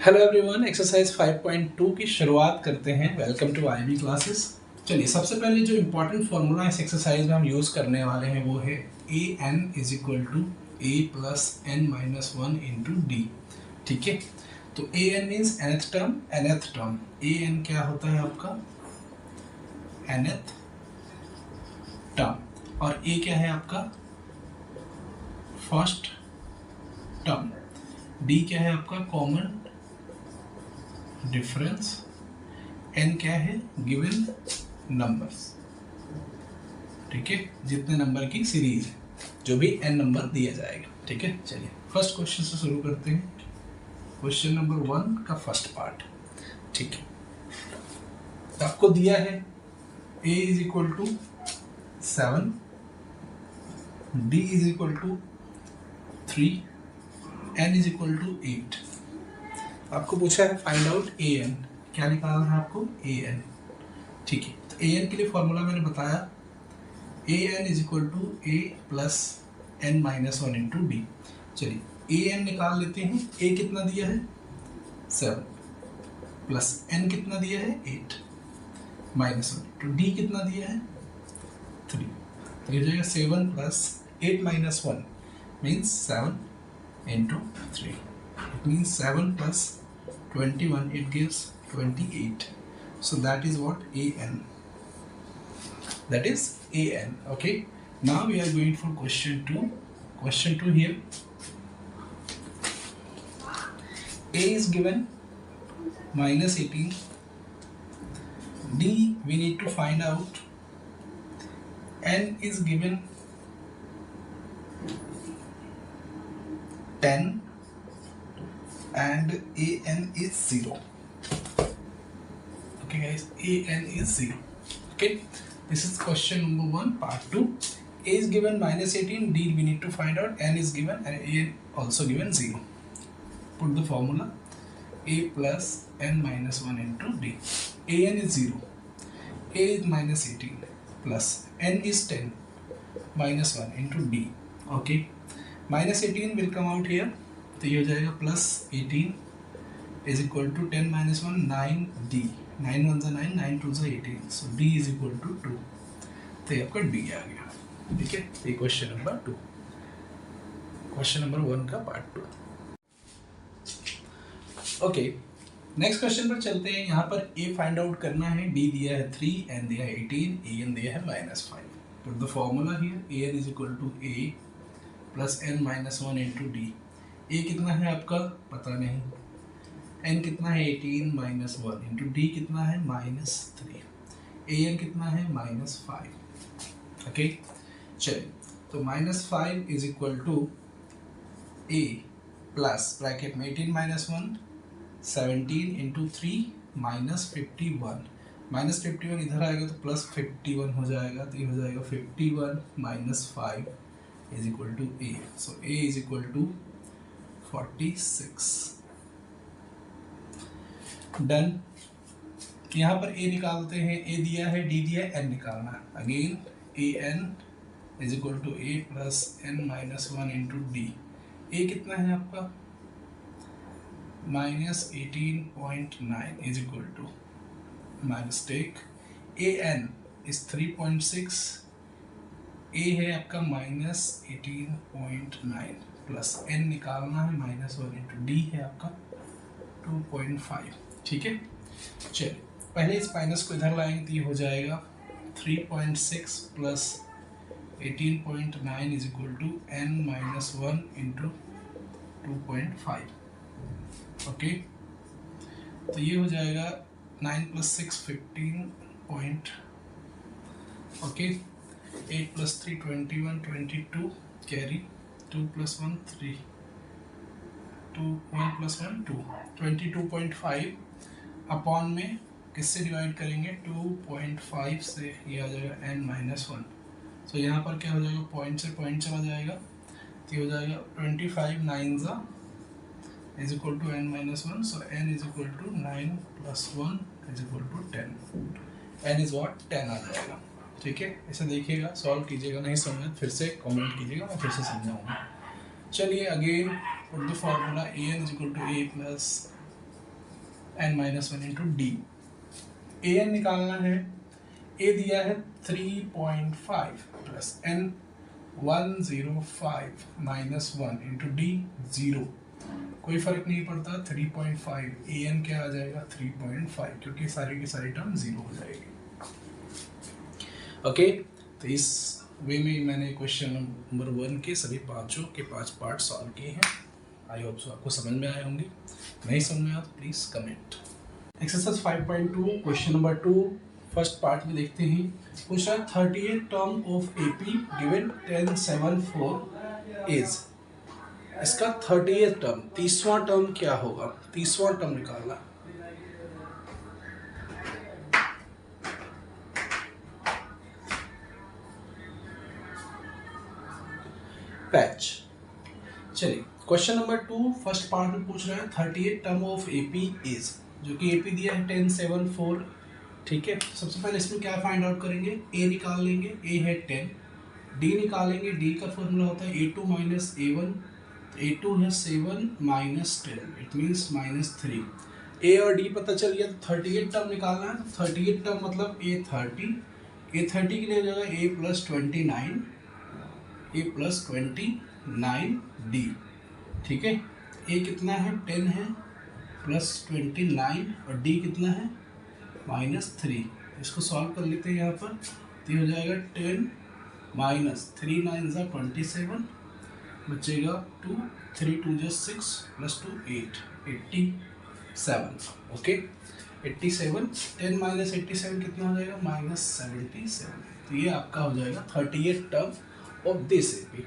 Hello everyone, exercise 5.2 की शुरुआत करते हैं। Welcome to IB classes. चलिए, सबसे पहले जो इम्पोर्टेंट फार्मूला इस एक्सरसाइज में हम यूज़ करने वाले हैं वो है a N is equal to A plus n minus one into d. ठीक है, तो a n means nth term. A n क्या होता है आपका nth टर्म, और ए क्या है आपका फर्स्ट टर्म। डी क्या है आपका कॉमन डिफरेंस। n क्या है गिवन नंबर्स। ठीक है, जितने नंबर की सीरीज है, जो भी n नंबर दिया जाएगा। ठीक है, चलिए फर्स्ट क्वेश्चन से शुरू करते हैं। क्वेश्चन नंबर 1 का फर्स्ट पार्ट। ठीक है, तो आपको दिया है a is equal to 7, d is equal to 3, n is equal to 8। आपको पूछा है फाइंड आउट ए एन। क्या निकालना है आपको ए एन। ठीक है, तो ए एन के लिए फॉर्मूला मैंने बताया a N is equal to A plus n minus one into d. चलिए ए एन निकाल लेते हैं। ए कितना दिया है 7 प्लस एन कितना दिया है 8 माइनस वन इंटू डी कितना दिया है 3। तो ये जाएगा 7 plus 8 minus 1 means 7 into 3। It means 7 plus 21, it gives 28. So that is what AN. That is AN. Okay. Now we are going for question 2. Question 2 here. A is given minus 18. D we need to find out. N is given 10. And an is 0. Okay guys, an is 0. Okay, this is question number 1 part 2. A is given minus 18, d we need to find out, n is given and an also given 0. Put the formula a plus n minus 1 into d. An is 0, a is minus 18 plus n is 10 minus 1 into d. Okay, minus 18 will come out here, तो ये हो जाएगा plus 18 is equal to 10 minus 1 9 D. 9 1 9 9 2 18, so D is equal to 2। तो ये आपका D आ गया। ठीक है, ये क्वेश्चन नंबर 2, क्वेश्चन नंबर 1 का पार्ट 2। ओके, नेक्स्ट क्वेश्चन पर चलते हैं। यहाँ पर ए फाइंड आउट करना है। डी दिया है 3, एन दिया है 18, ए एन दिया है -5। Put the formula here, a N is equal to A plus n minus 1 into D. A कितना है आपका पता नहीं, एन कितना है 18 माइनस 1 इंटू डी कितना है -3, ए एन कितना है -5। ओके, चलिए तो -5 is equal to A plus bracket में 18 माइनस 1 17 इंटू 3 -51। -51 इधर आएगा तो +51 हो जाएगा, तो ये हो जाएगा 51 minus 5 is equal to A. So A is equal to 46। Done. यहाँ पर ए निकालते हैं। ए दिया है, डी दिया है, एन निकालना है। Again a N is equal to A plus n minus 1 into D. A कितना है आपका -18.9 इज इक्वल टू माइनस्टेक ए एन इज 3.6। ए है आपका -18.9 प्लस एन निकालना है -1 इंटू डी है आपका 2.5। ठीक है, चलिए पहले इस माइनस को इधर लाएंगे तो ये हो जाएगा 3.6 plus 18.9 is equal to n minus 1 into 2.5। Okay, तो ये हो जाएगा 9 plus 6 15 okay, 8 plus 3 21 22 carry 2 plus 1 3 2 1 plus 1 2 22.5 upon में किससे डिवाइड करेंगे 2.5 से, ये आ जाएगा n माइनस 1। सो यहाँ पर क्या हो जाएगा पॉइंट से पॉइंट चला जाएगा, तो ये हो जाएगा 25 9 is equal to n minus 1। So n is equal to 9 plus 1 is equal to 10। n is what 10 आ जाएगा। ठीक है, इसे देखिएगा, सॉल्व कीजिएगा, नहीं समझ फिर से कमेंट कीजिएगा, मैं फिर से समझाऊंगा। चलिए again put the formula A N is equal to A plus n minus one into D. A N निकालना है, ए दिया है 3.5 plus n 105 minus one into D 0, कोई फर्क नहीं पड़ता। 3.5 ए एन क्या आ जाएगा 3.5, क्योंकि सारी की सारी टर्म 0 हो जाएगी। ओके, तो इस वे में मैंने क्वेश्चन नंबर 1 के सभी पाँचों के 5 पार्ट सॉल्व किए हैं। आई होप सो आपको समझ में आए होंगे। नहीं समझ में आया तो please comment. Exercise 5.2 question number 2 first part में देखते हैं। पूछ रहा है 38 term of AP given 1074 is. इसका 38 टर्म, 30वां टर्म क्या होगा, 30वां टर्म निकालना। पैच। चलिए क्वेश्चन नंबर 2 फर्स्ट पार्ट में पूछ रहा है 38 टर्म ऑफ एपी इज, जो कि एपी दिया है 1074। ठीक है, सबसे पहले इसमें क्या फाइंड आउट करेंगे, ए निकाल लेंगे, ए है 10, डी निकालेंगे, डी का फॉर्मूला होता है A2 माइनस A1, A2 है 7 माइनस 10, इट मीन्स माइनस 3। ए और डी पता चल गया, तो 38 टर्म निकालना है। 38 टर्म मतलब A30, A30 के लिए हो जाएगा A plus 29, A plus 29D। ठीक है, ए कितना है 10 है प्लस 29 और डी कितना है माइनस 3। इसको सॉल्व कर लेते हैं यहाँ पर, तो हो जाएगा 10 माइनस 3 9 ज़ा 27, बचेगा 2, 3 2 ज़ा 6 प्लस 2 8, 87। ओके, 87, 10 माइनस 87 कितना हो जाएगा माइनस 77। तो ये आपका हो जाएगा 38 टर्म ऑफ दिस एपी।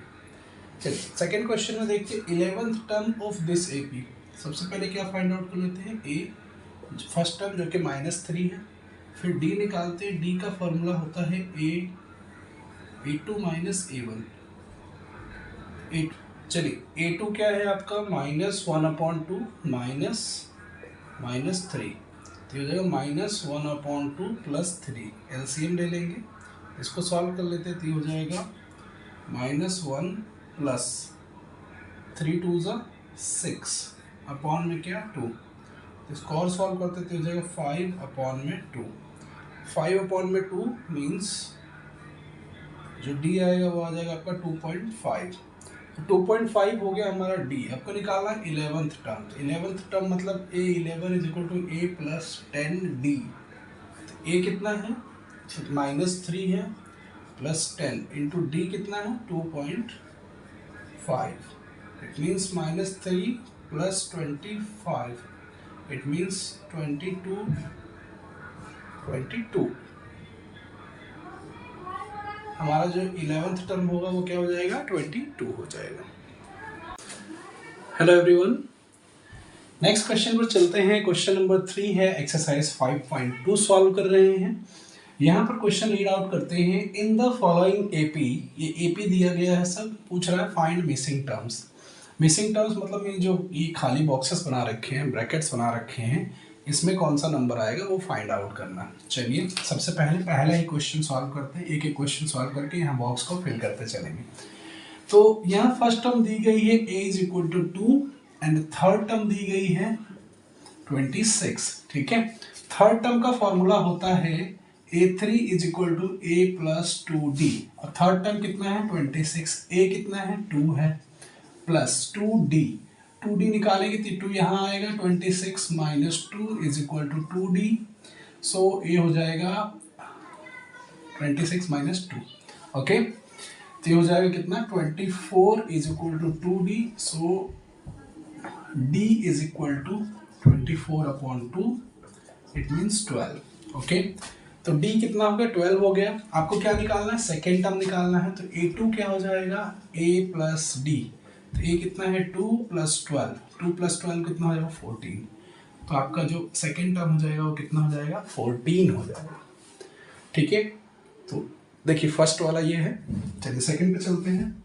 चलिए सेकेंड क्वेश्चन में देखते हैं 11th term of this AP. सबसे पहले क्या फाइंड आउट कर लेते हैं, ए फर्स्ट टर्म जो कि -3 है, फिर डी निकालते हैं, डी का फॉर्मूला होता है A2 माइनस A1। चलिए A2 क्या है आपका -1/2 माइनस 3, तो हो जाएगा -1/2 प्लस 3। एलसीएम ले लेंगे, इसको सॉल्व कर लेते हैं, तो हो जाएगा -1 प्लस 3 2 ज़ा 6 अपॉन में क्या 2। इसको और सॉल्व करते तो हो जाएगा 5/2। 5/2 मीन्स जो डी आएगा वो आ जाएगा आपका 2.5। तो 2.5 हो गया हमारा डी। आपको निकालना 11th टर्म। 11th टर्म मतलब A11 is equal to A plus 10D। तो A कितना है -3 है प्लस 10 इंटू डी कितना है 2.5। It means -3 plus 25, it means 22। हमारा जो 11th टर्म होगा वो क्या हो जाएगा 22 हो जाएगा। हेलो एवरीवन, नेक्स्ट क्वेश्चन पर चलते हैं। क्वेश्चन नंबर 3 है, एक्सरसाइज 5.2 सॉल्व कर रहे हैं। यहाँ पर क्वेश्चन रीड आउट करते हैं। इन द फॉलोइंग एपी, ये एपी दिया गया है, सब पूछ रहा है find missing terms. Missing terms मतलब ये खाली बॉक्सेस बना रखे हैं, ब्रैकेट्स बना रखे हैं, इसमें कौन सा नंबर आएगा वो फाइंड आउट करना। चलिए सबसे पहले ही क्वेश्चन सॉल्व करते हैं। एक एक क्वेश्चन सॉल्व करके यहाँ बॉक्स को फिल करते चलेंगे। तो यहाँ फर्स्ट टर्म दी गई है a is equal to 2 and third term दी गई है 26। ठीक है, थर्ड टर्म का फॉर्मूला होता है A3 is equal to A plus 2D और थर्ड टर्म कितना है 26। A कितना है 2 है प्लस 2D निकालेंगे तो 2 यहाँ आएगा, 26 minus 2 is equal to 2D। So ये हो जाएगा 26 माइनस 2। ओके, तो ये हो जाएगा कितना 24 is equal to 2D। So D is equal to 24/2, it means 12। Okay, तो D कितना हो गया 12 हो गया। आपको क्या निकालना है, सेकेंड टर्म निकालना है। तो A2 क्या हो जाएगा A प्लस D। तो A कितना है 2 प्लस 12, 2 प्लस 12 कितना हो जाएगा 14। तो आपका जो सेकेंड टर्म हो जाएगा वो कितना हो जाएगा 14 हो जाएगा। ठीक है, तो देखिए फर्स्ट वाला ये है। चलिए सेकेंड पे चलते हैं।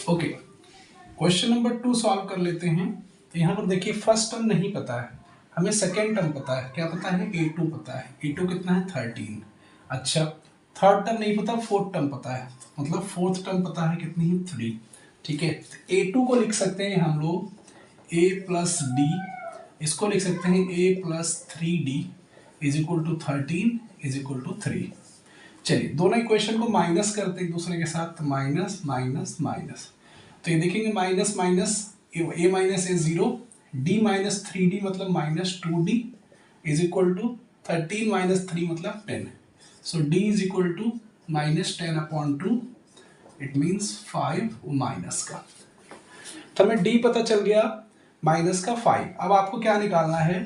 ओके, क्वेश्चन नंबर 2 सॉल्व कर लेते हैं। तो यहाँ पर देखिए फर्स्ट टर्म नहीं पता है हमें सेकेंड टर्म पता है, क्या पता है, A2 पता है, A2 कितना है 13। अच्छा थर्ड टर्म नहीं पता, फोर्थ टर्म पता है, मतलब फोर्थ टर्म पता है कितनी है 3। ठीक है, A2 को लिख सकते हैं हम लोग A प्लस डी, इसको लिख सकते हैं A plus 3D is equal to 13 is equal to 3। चलिए दोनों इक्वेशन को माइनस करते हैं एक दूसरे के साथ, माइनस माइनस माइनस, तो ये देखेंगे minus minus, A minus A 0, D minus 3D मतलब minus 2D is equal to 13 minus 3 मतलब 10। So D is equal to minus 10 upon 2, it means 5 minus का, तो हमें D पता चल गया माइनस का 5। अब आपको क्या निकालना है,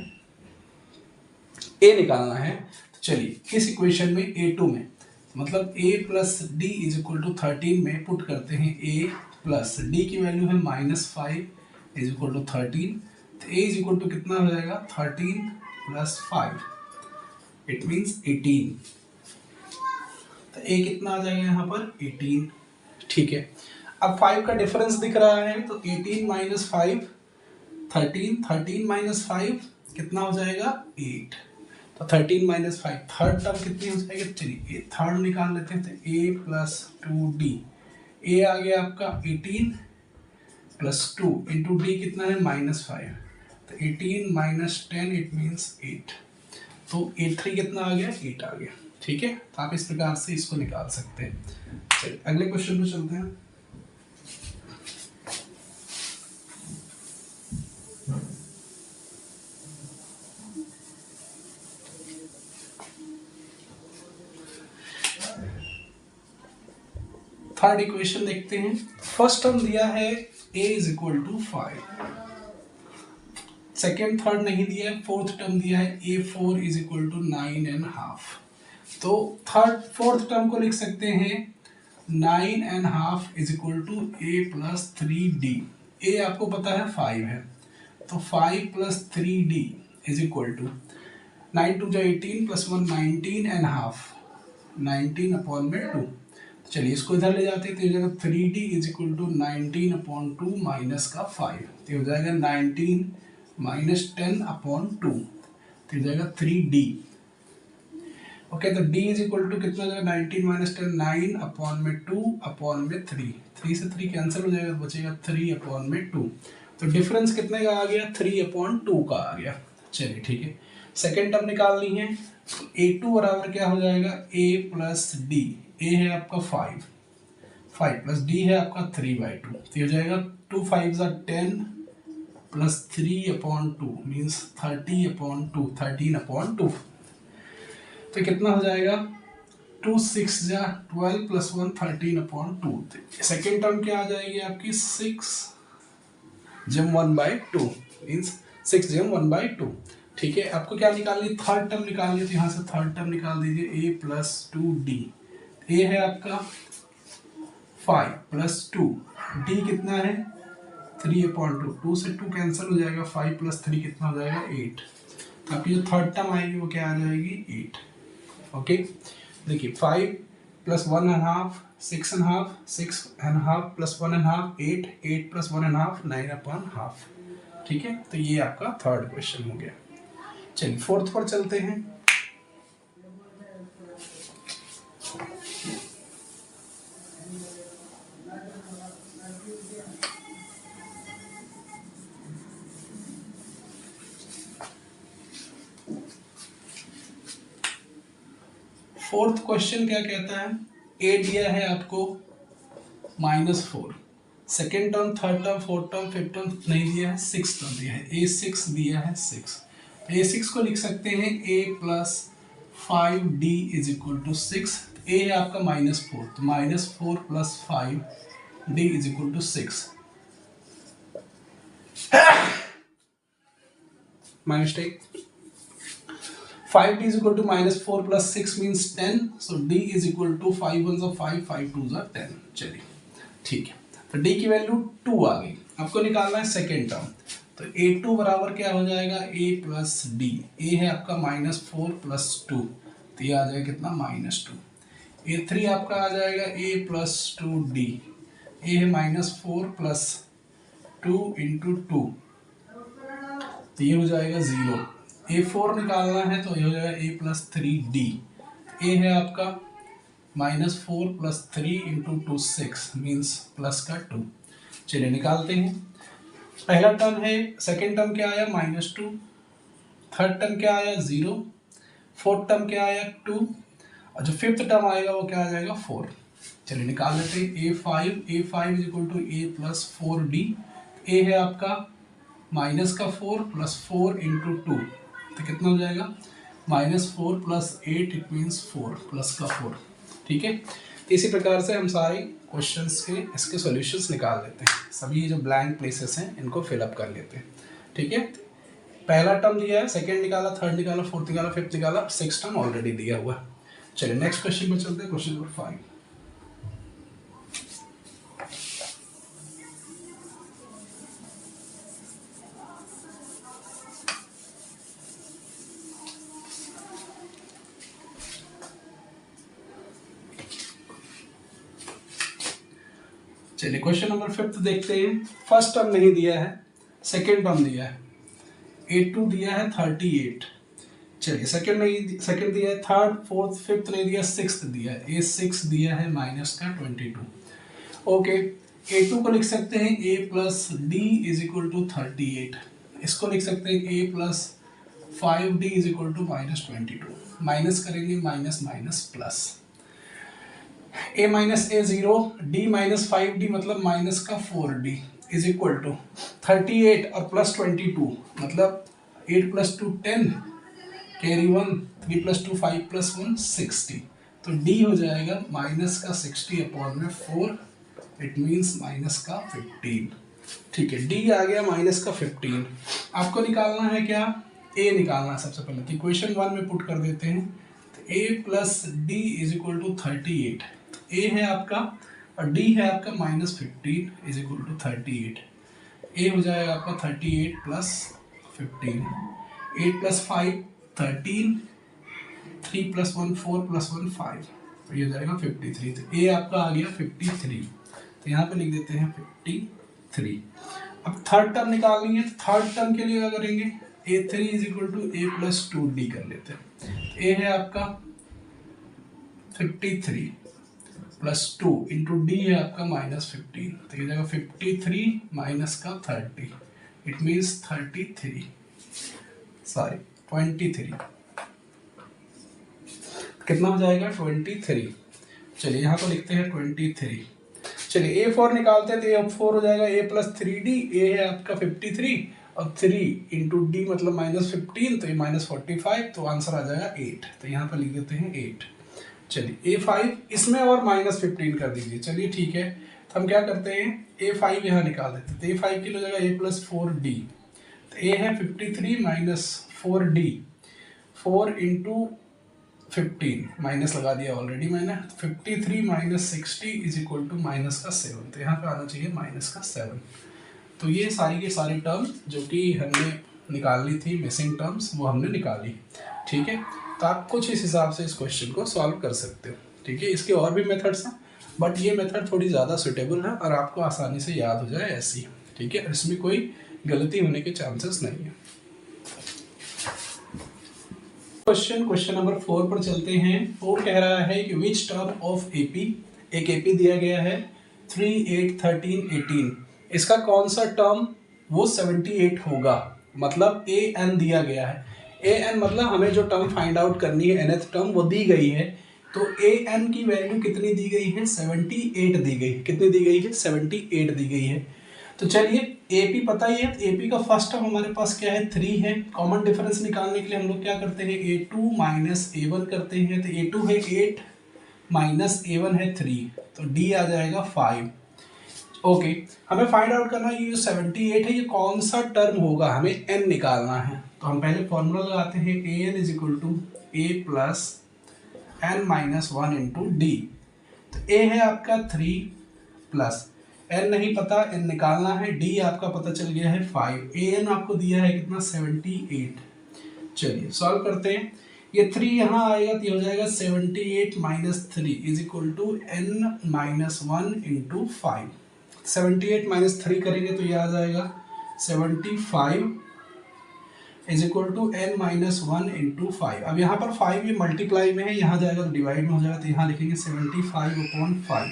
A निकालना है। तो चलिए इस इक्वेशन में A2 में मतलब A plus D is equal to 13 में पुट करते हैं A प्लस डी की वैल्यू है -5 इज इक्वल टू 13, तो A इज इक्वल टू कितना हो जाएगा 13 प्लस 5, इट मीन्स 18, तो A कितना आ जाएगा यहाँ पर 18। ठीक है, अब 5 का डिफरेंस दिख रहा है, तो 18 माइनस 5 13, 13 माइनस 5 कितना हो जाएगा 8, तो 13 माइनस 5 थर्ड टर्म कितनी हो जाएगी, चलिए थर्ड निकाल लेते हैं, तो A प्लस 2D, A आ गया आपका 18 प्लस 2 इंटू डी कितना है -5, तो 18 माइनस 10 इट मीन्स 8, तो 8 3 कितना आ गया 8 आ गया। ठीक है, तो आप इस प्रकार से इसको निकाल सकते हैं। चलिए अगले क्वेश्चन पे चलते हैं। थर्ड इक्वेशन देखते हैं। फर्स्ट टर्म दिया है a is equal to 5, second third नहीं दिया है, फोर्थ टर्म दिया है A4 इज इक्वल टू 9.5, तो थर्ड फोर्थ टर्म को लिख सकते हैं 9.5 is equal to A plus 3D। A आपको पता है 5 है, तो 5 plus 3D is equal to 9 2 18 plus 1 19.5, 19 upon में 2। चलिए इसको इधर ले जाते हैं, तो हो जाएगा 3D is equal to 19 upon 2 minus का 5, तो हो जाएगा 19 माइनस 10 अपॉन 2, तो हो जाएगा 3D। ओके, तो D इज इक्वल टू कितना हो जाएगा 19 माइनस 10 9 अपॉन में 2 अपॉन में 3, 3 से 3 कैंसिल हो जाएगा, बचेगा 3 अपॉन में 2, तो डिफरेंस कितने का आ गया 3 अपॉन 2 का आ गया। चलिए ठीक है, सेकेंड टर्म निकालनी है, A2 बराबर क्या हो जाएगा A प्लस डी, A है आपका 5 प्लस D है आपका 3/2, तो हो जाएगा 2 5 10 plus 3 upon 2 means 30 upon 2, 13 upon 2, तो कितना हो जाएगा 2 6 12 प्लस 1 13 अपॉन 2। सेकेंड टर्म क्या आ जाएगी आपकी 6 जम 1/2 मीन्स 6 जम 1/2। ठीक है, आपको क्या निकालनी, थर्ड टर्म निकालनी है, तो यहाँ से थर्ड टर्म निकाल दीजिए A प्लस 2D। A है आपका 5 प्लस 2, D कितना है 3 अपॉन 2, 2 से 2 कैंसिल हो जाएगा, 5 प्लस 3 कितना हो जाएगा 8, तो आपकी जो थर्ड टर्म आएगी वो क्या आ जाएगी 8। ओके, देखिए 5 प्लस 1.5 6.5, 6.5 प्लस 1.5 8, 8 प्लस 1.5 9/2। ठीक है, तो ये आपका थर्ड क्वेश्चन हो गया। चलिए फोर्थ पर चलते हैं। फोर्थ क्वेश्चन क्या कहता है, A दिया है आपको -4, second term third term fourth term fifth term नहीं दिया है, सिक्स टर्म दिया है, A6 दिया है 6, A6 को लिख सकते हैं A plus 5D is equal to 6, A है आपका -4, तो -4 plus 5D is equal to 6, minus take 5D is equal to -4 plus 6 means 10, so D is equal to 5 1s are 5, 5 2s are 10। चलिए ठीक है, तो D की वैल्यू 2 आ गई, आपको निकालना है सेकेंड टर्म, तो A2 बराबर क्या हो जाएगा A प्लस D, A है आपका -4 प्लस 2, तो ये आ जाएगा कितना -2, A3 आपका आ जाएगा A प्लस 2D, A है -4 प्लस 2 इंटू 2, तो ये हो जाएगा 0, A4 निकालना है तो ये हो जाएगा a प्लस 3d। a है आपका -4 + 3 × 2 6 मीन्स प्लस का 2। चलिए निकालते हैं। पहला टर्म है, सेकेंड टर्म क्या आया -2, थर्ड टर्म क्या आया 0, फोर्थ टर्म क्या आया 2, और जो फिफ्थ टर्म आएगा वो क्या आ जाएगा 4। चलिए निकाल लेते हैं। a5 = a + 4d। a है आपका -4 + 4 × 2 तो कितना हो जाएगा -4 + 8 इट मीन्स 4 प्लस का 4। ठीक है, इसी प्रकार से हम सारे क्वेश्चंस के इसके सॉल्यूशंस निकाल लेते हैं। सभी जो ब्लैंक प्लेसेस हैं इनको फिलअप कर लेते हैं। ठीक है, पहला टर्म दिया है, सेकंड निकाला, थर्ड निकाला, फोर्थ निकाला, फिफ्थ निकाला, सिक्स्थ टर्म ऑलरेडी दिया हुआ है। चलिए नेक्स्ट क्वेश्चन में चलते हैं, क्वेश्चन नंबर 5। चलिए क्वेश्चन नंबर 5 देखते हैं। फर्स्ट टर्म नहीं दिया है, सेकेंड टर्म दिया है, a2 दिया है 38। चलिए सेकेंड दिया है, थर्ड फोर्थ फिफ्थ नहीं दिया, सिक्स्थ दिया है, a6 दिया है -22। ओके, a2 को लिख सकते हैं a + d = 38। इसको लिख सकते हैं a + 5d = -22। माइनस करेंगे, minus plus, a - a 0, d - 5d मतलब -4d = 38 और +22 मतलब 8 + 2 10, कैरी 1, 3 + 2 5 + 1 60। तो d हो जाएगा -60/4, इट मीन्स -15। ठीक है, d आ गया -15। आपको निकालना है क्या, a निकालना है सबसे पहले। तो इक्वेशन 1 में पुट कर देते हैं। तो a + d = 38। a है आपका और d है आपका -15 = 38। a हो जाएगा आपका 38 + 15, 8 + 5 13, 3 + 1 4 + 1 5, तो ये हो जाएगा 53। तो a आपका आ गया 53। तो यहाँ पे लिख देते हैं 53। अब थर्ड टर्म निकालनी है, तो थर्ड टर्म के लिए क्या करेंगे, a3 = a + 2d कर लेते हैं। a है आपका 53 + 2 × d है आपका -15। तो ये जाएगा 53 माइनस का 30, इट मीन्स 23। कितना हो जाएगा 23। चलिए यहाँ पर लिखते हैं 23। चलिए a4 निकालते हैं, तो a4 हो जाएगा a + 3d। a है आपका 53 और 3 × d मतलब -15, तो ये -45, तो आंसर आ जाएगा 8। तो यहाँ पर लिख देते हैं 8। चलिए a5 इसमें और -15 कर दीजिए। चलिए ठीक है, तो हम क्या करते हैं, a5 यहाँ निकाल देते हैं। तो a5 के लिए हो जाएगा a + 4d। तो a है 53 - 4d, 4 × 15 माइनस लगा दिया ऑलरेडी मैंने। 53 - 60 = -7। तो यहाँ पे आना चाहिए -7। तो ये सारी के सारी टर्म जो कि हमने निकालनी थी, मिसिंग टर्म्स, वो हमने निकाली। ठीक है, तो आप कुछ इस हिसाब से इस क्वेश्चन को सॉल्व कर सकते हो। ठीक है, इसके और भी मेथड्स हैं, बट ये मेथड थोड़ी ज़्यादा सुटेबल है और आपको आसानी से याद हो जाए ऐसी। ठीक है, इसमें कोई गलती होने के चांसेस नहीं है। क्वेश्चन नंबर 4 पर चलते हैं। वो कह रहा है कि विच टर्म ऑफ एपी, एक एपी दिया गया है 3 8 13 18, इसका कौन सा टर्म वो 78 होगा। मतलब ए एन दिया गया है, ए एन मतलब हमें जो टर्म फाइंड आउट करनी है, nth टर्म वो दी गई है। तो ए एन की वैल्यू कितनी दी गई है, 78 दी गई। कितनी दी गई है, 78 दी गई है। तो चलिए AP पता ही है, तो AP का फर्स्ट टर्म हमारे पास क्या है, 3 है। कॉमन डिफरेंस निकालने के लिए हम लोग क्या करते हैं, A2 - A1 करते हैं। तो A2 है 8 माइनस A1 है 3, तो D आ जाएगा 5। ओके, हमें फाइंड आउट करना है ये जो 78 है ये कौन सा टर्म होगा, हमें n निकालना है। तो हम पहले फॉर्मूला लगाते हैं, AN = A + n - 1 × D। तो A है आपका 3 प्लस n नहीं पता, n निकालना है, d आपका पता चल गया है 5, an आपको दिया है कितना 78। चलिए सॉल्व करते हैं। ये 3 यहाँ आएगा तो ये हो जाएगा 78 - 3 = n - 1 × 5। 78 - 3 करेंगे तो ये आ जाएगा 75 is equal to n minus 1 into 5। अब यहाँ पर 5 ये मल्टीप्लाई में है, यहाँ जाएगा तो डिवाइड में हो जाएगा, तो यहाँ लिखेंगे 75/5।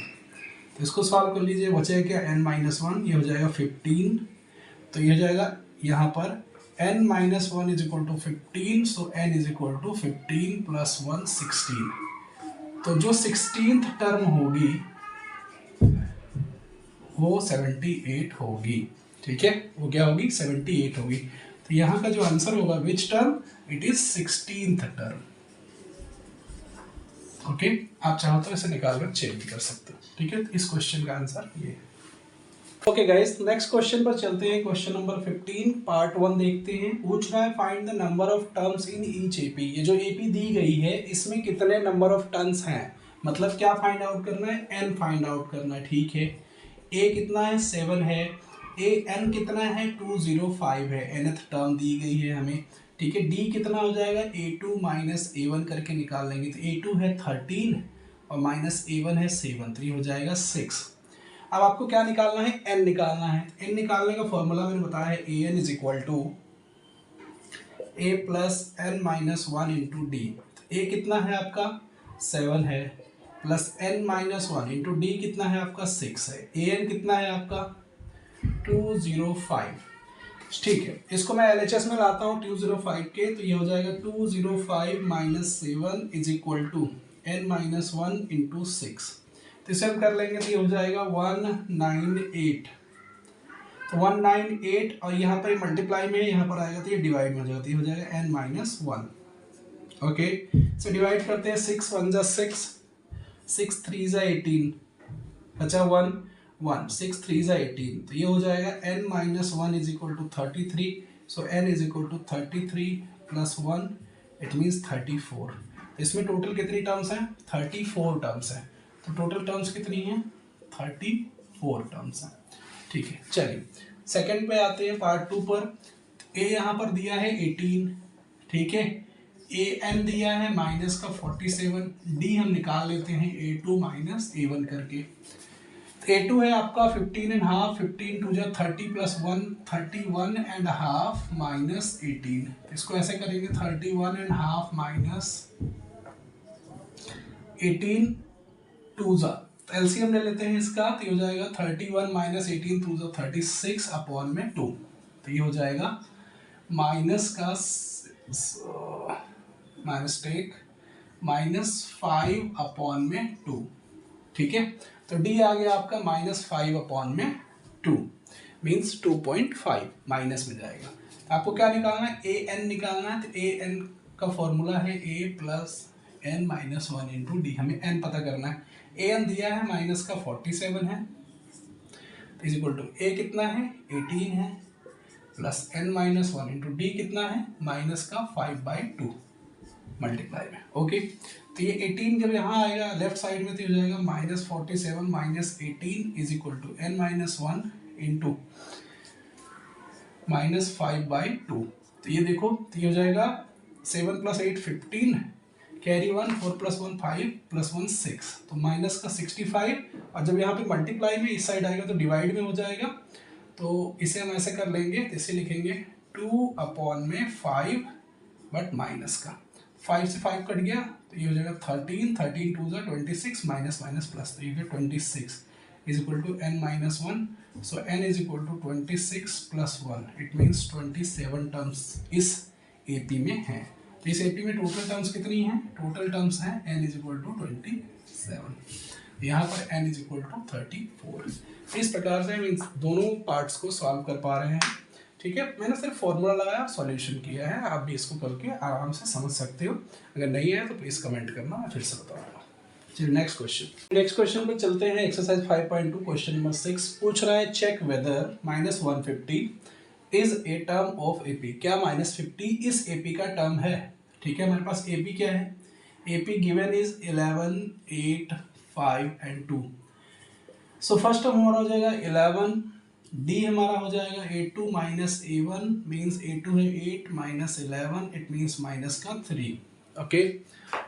तो इसको सॉल्व कर लीजिए, बचेगा क्या n माइनस 1, ये हो जाएगा 15। तो ये हो जाएगा यहाँ पर n minus 1 is equal to 15, so n is equal to 15 plus 1 16। तो जो 16th टर्म होगी वो 78 होगी, ठीक है, वो क्या होगी 78 होगी। तो यहाँ का जो आंसर होगा which term, it is 16th term. Okay, आप चाहो तो इसे निकाल कर चेक भी कर सकते हो, ठीक है। इस क्वेश्चन का आंसर ये। ओके गाइस, नेक्स्ट क्वेश्चन पर चलते हैं। क्वेश्चन नंबर 15 पार्ट 1 देखते हैं। पूछ रहा है find the number of terms in each AP. ये जो एपी दी गई है इसमें कितने नंबर ऑफ टर्म्स हैं, मतलब क्या फाइंड आउट करना है, एन फाइंड आउट करना है, ठीक है। ए कितना है 7 है, ए एन कितना है 205 है, nth टर्म दी गई है हमें, ठीक है। डी कितना हो जाएगा a2 माइनस a1 करके निकाल लेंगे, तो a2 है 13 और माइनस a1 है 7, तो ये हो जाएगा 6। अब आपको क्या निकालना है, n निकालना है। n निकालने का फॉर्मूला मैंने बताया है an is equal to a plus n minus 1 into D. a कितना है आपका 7 है, plus n minus 1 into D कितना है आपका 6 है। an कितना है आपका 205, ठीक है। इसको मैं LHS में लाता हूँ 205 के, तो ये हो जाएगा 205 minus 7 is equal to n minus 1 into 6। तो इसे हम कर लेंगे तो ये हो जाएगा 198। तो 198 और यहाँ पर मल्टीप्लाई में यहाँ पर आएगा तो ये डिवाइड में हो जाएगा, तो ये हो जाएगा n minus 1। Okay, so divide करते हैं, 6 1 जा 6, 6 3 जा 18, बचा 1 1, 6 3 जा 18, तो ये हो जाएगा n minus 1 is equal to 33। So n is equal to 33 plus 1, it means 34। इसमें टोटल कितनी टर्म्स हैं, 34 टर्म्स हैं। तो टोटल टर्म्स कितनी हैं, 34 टर्म्स हैं, ठीक है। चलिए सेकंड पे आते हैं, पार्ट 2 पर। ए यहाँ पर दिया है 18, ठीक है। ए एन दिया है माइनस का 47, डी हम निकाल लेते हैं a2 माइनस a1 करके। a2 है आपका 15.5, 15 2 जा 30 प्लस 1 31.5 माइनस 18। इसको ऐसे करेंगे 31.5 माइनस 18 2 जा, तो एलसीएम ले लेते हैं इसका, तो ये हो जाएगा 31 माइनस 18 2 जा 36 अपॉन में 2। तो ये हो जाएगा माइनस का -टेक -5 अपॉन में 2, ठीक है। तो डी आ गया आपका -5 अपॉन में 2, मीन्स 2.5 माइनस में जाएगा। आपको क्या निकालना है, ए एन निकालना है। तो ए एन का फॉर्मूला है a plus n minus 1 into D, हमें n पता करना है। ए एन दिया है माइनस का 47 है, इज इक्वल टू ए कितना है 18 है, plus n minus 1 into D कितना है माइनस का 5/2 मल्टीप्लाई में। ओके, तो ये 18 जब यहाँ आएगा लेफ्ट साइड में तो हो जाएगा -47 minus 18 is equal to n minus 1 into -5/2। तो ये देखो, तो ये हो जाएगा 7 प्लस 8 15, कैरी 1 4 प्लस 1 5 प्लस 1 6, तो माइनस का 65। और जब यहाँ पे मल्टीप्लाई में इस साइड आएगा तो डिवाइड में हो जाएगा, तो इसे हम ऐसे कर लेंगे, तो इसे लिखेंगे 2 अपॉन में 5 बट माइनस का 5 से 5 कट गया, तो ये हो जाएगा 13 13 2 जा 26 माइनस माइनस प्लस, तो ये 26 is equal to n minus 1। So n is equal to 26 plus 1, it means 27 terms इस एपी में हैं। तो इस एपी में टोटल टर्म्स कितनी हैं, टोटल टर्म्स हैं n इज इक्वल टू 27, यहाँ पर n इज इक्वल टू 34। इस प्रकार से हम दोनों पार्ट्स को सॉल्व कर पा रहे हैं, ठीक है। मैंने सिर्फ फॉर्मूला लगाया, सॉल्यूशन किया है, आप भी इसको करके आराम से समझ सकते हो। अगर नहीं है तो प्लीज़ कमेंट करना, मैं फिर से बताऊंगा। चलिए नेक्स्ट क्वेश्चन पे चलते हैं। एक्सरसाइज 5.2 क्वेश्चन नंबर 6 पूछ रहा है check whether -150 is a term of AP. क्या -50 इस एपी का टर्म है, ठीक है। हमारे पास एपी क्या है, AP given is 11 8 5 and 2। So first term हमारा हो जाएगा 11, डी हमारा हो जाएगा a2 minus a1, means a2 है 8 माइनस 11, इट मीन्स माइनस का 3, ओके।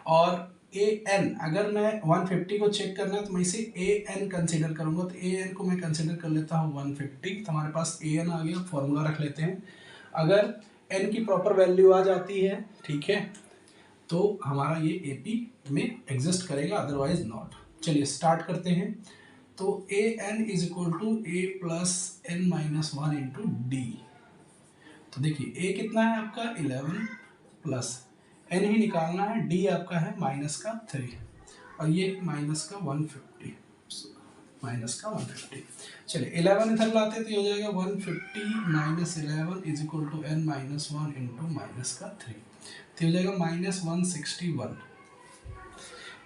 और an अगर मैं 150 को चेक करना है तो मैं इसे an कंसीडर करूंगा, तो an को मैं कंसीडर कर लेता हूँ 150, तो हमारे पास an आ गया, फॉर्मूला रख लेते हैं। अगर n की प्रॉपर वैल्यू आ जाती है, ठीक है, तो हमारा ये AP में एग्जिस्ट करेगा, अदरवाइज नॉट। चलिए स्टार्ट करते हैं। तो AN is equal to A plus N minus 1 into D। तो देखिए A कितना है आपका 11 प्लस N ही निकालना है, D आपका है माइनस का 3 और ये माइनस का 150, माइनस का 150। चलिए 11 इधर लाते तो ये हो जाएगा 150 minus 11 is equal to N minus 1 into minus का 3, तो हो जाएगा माइनस 161।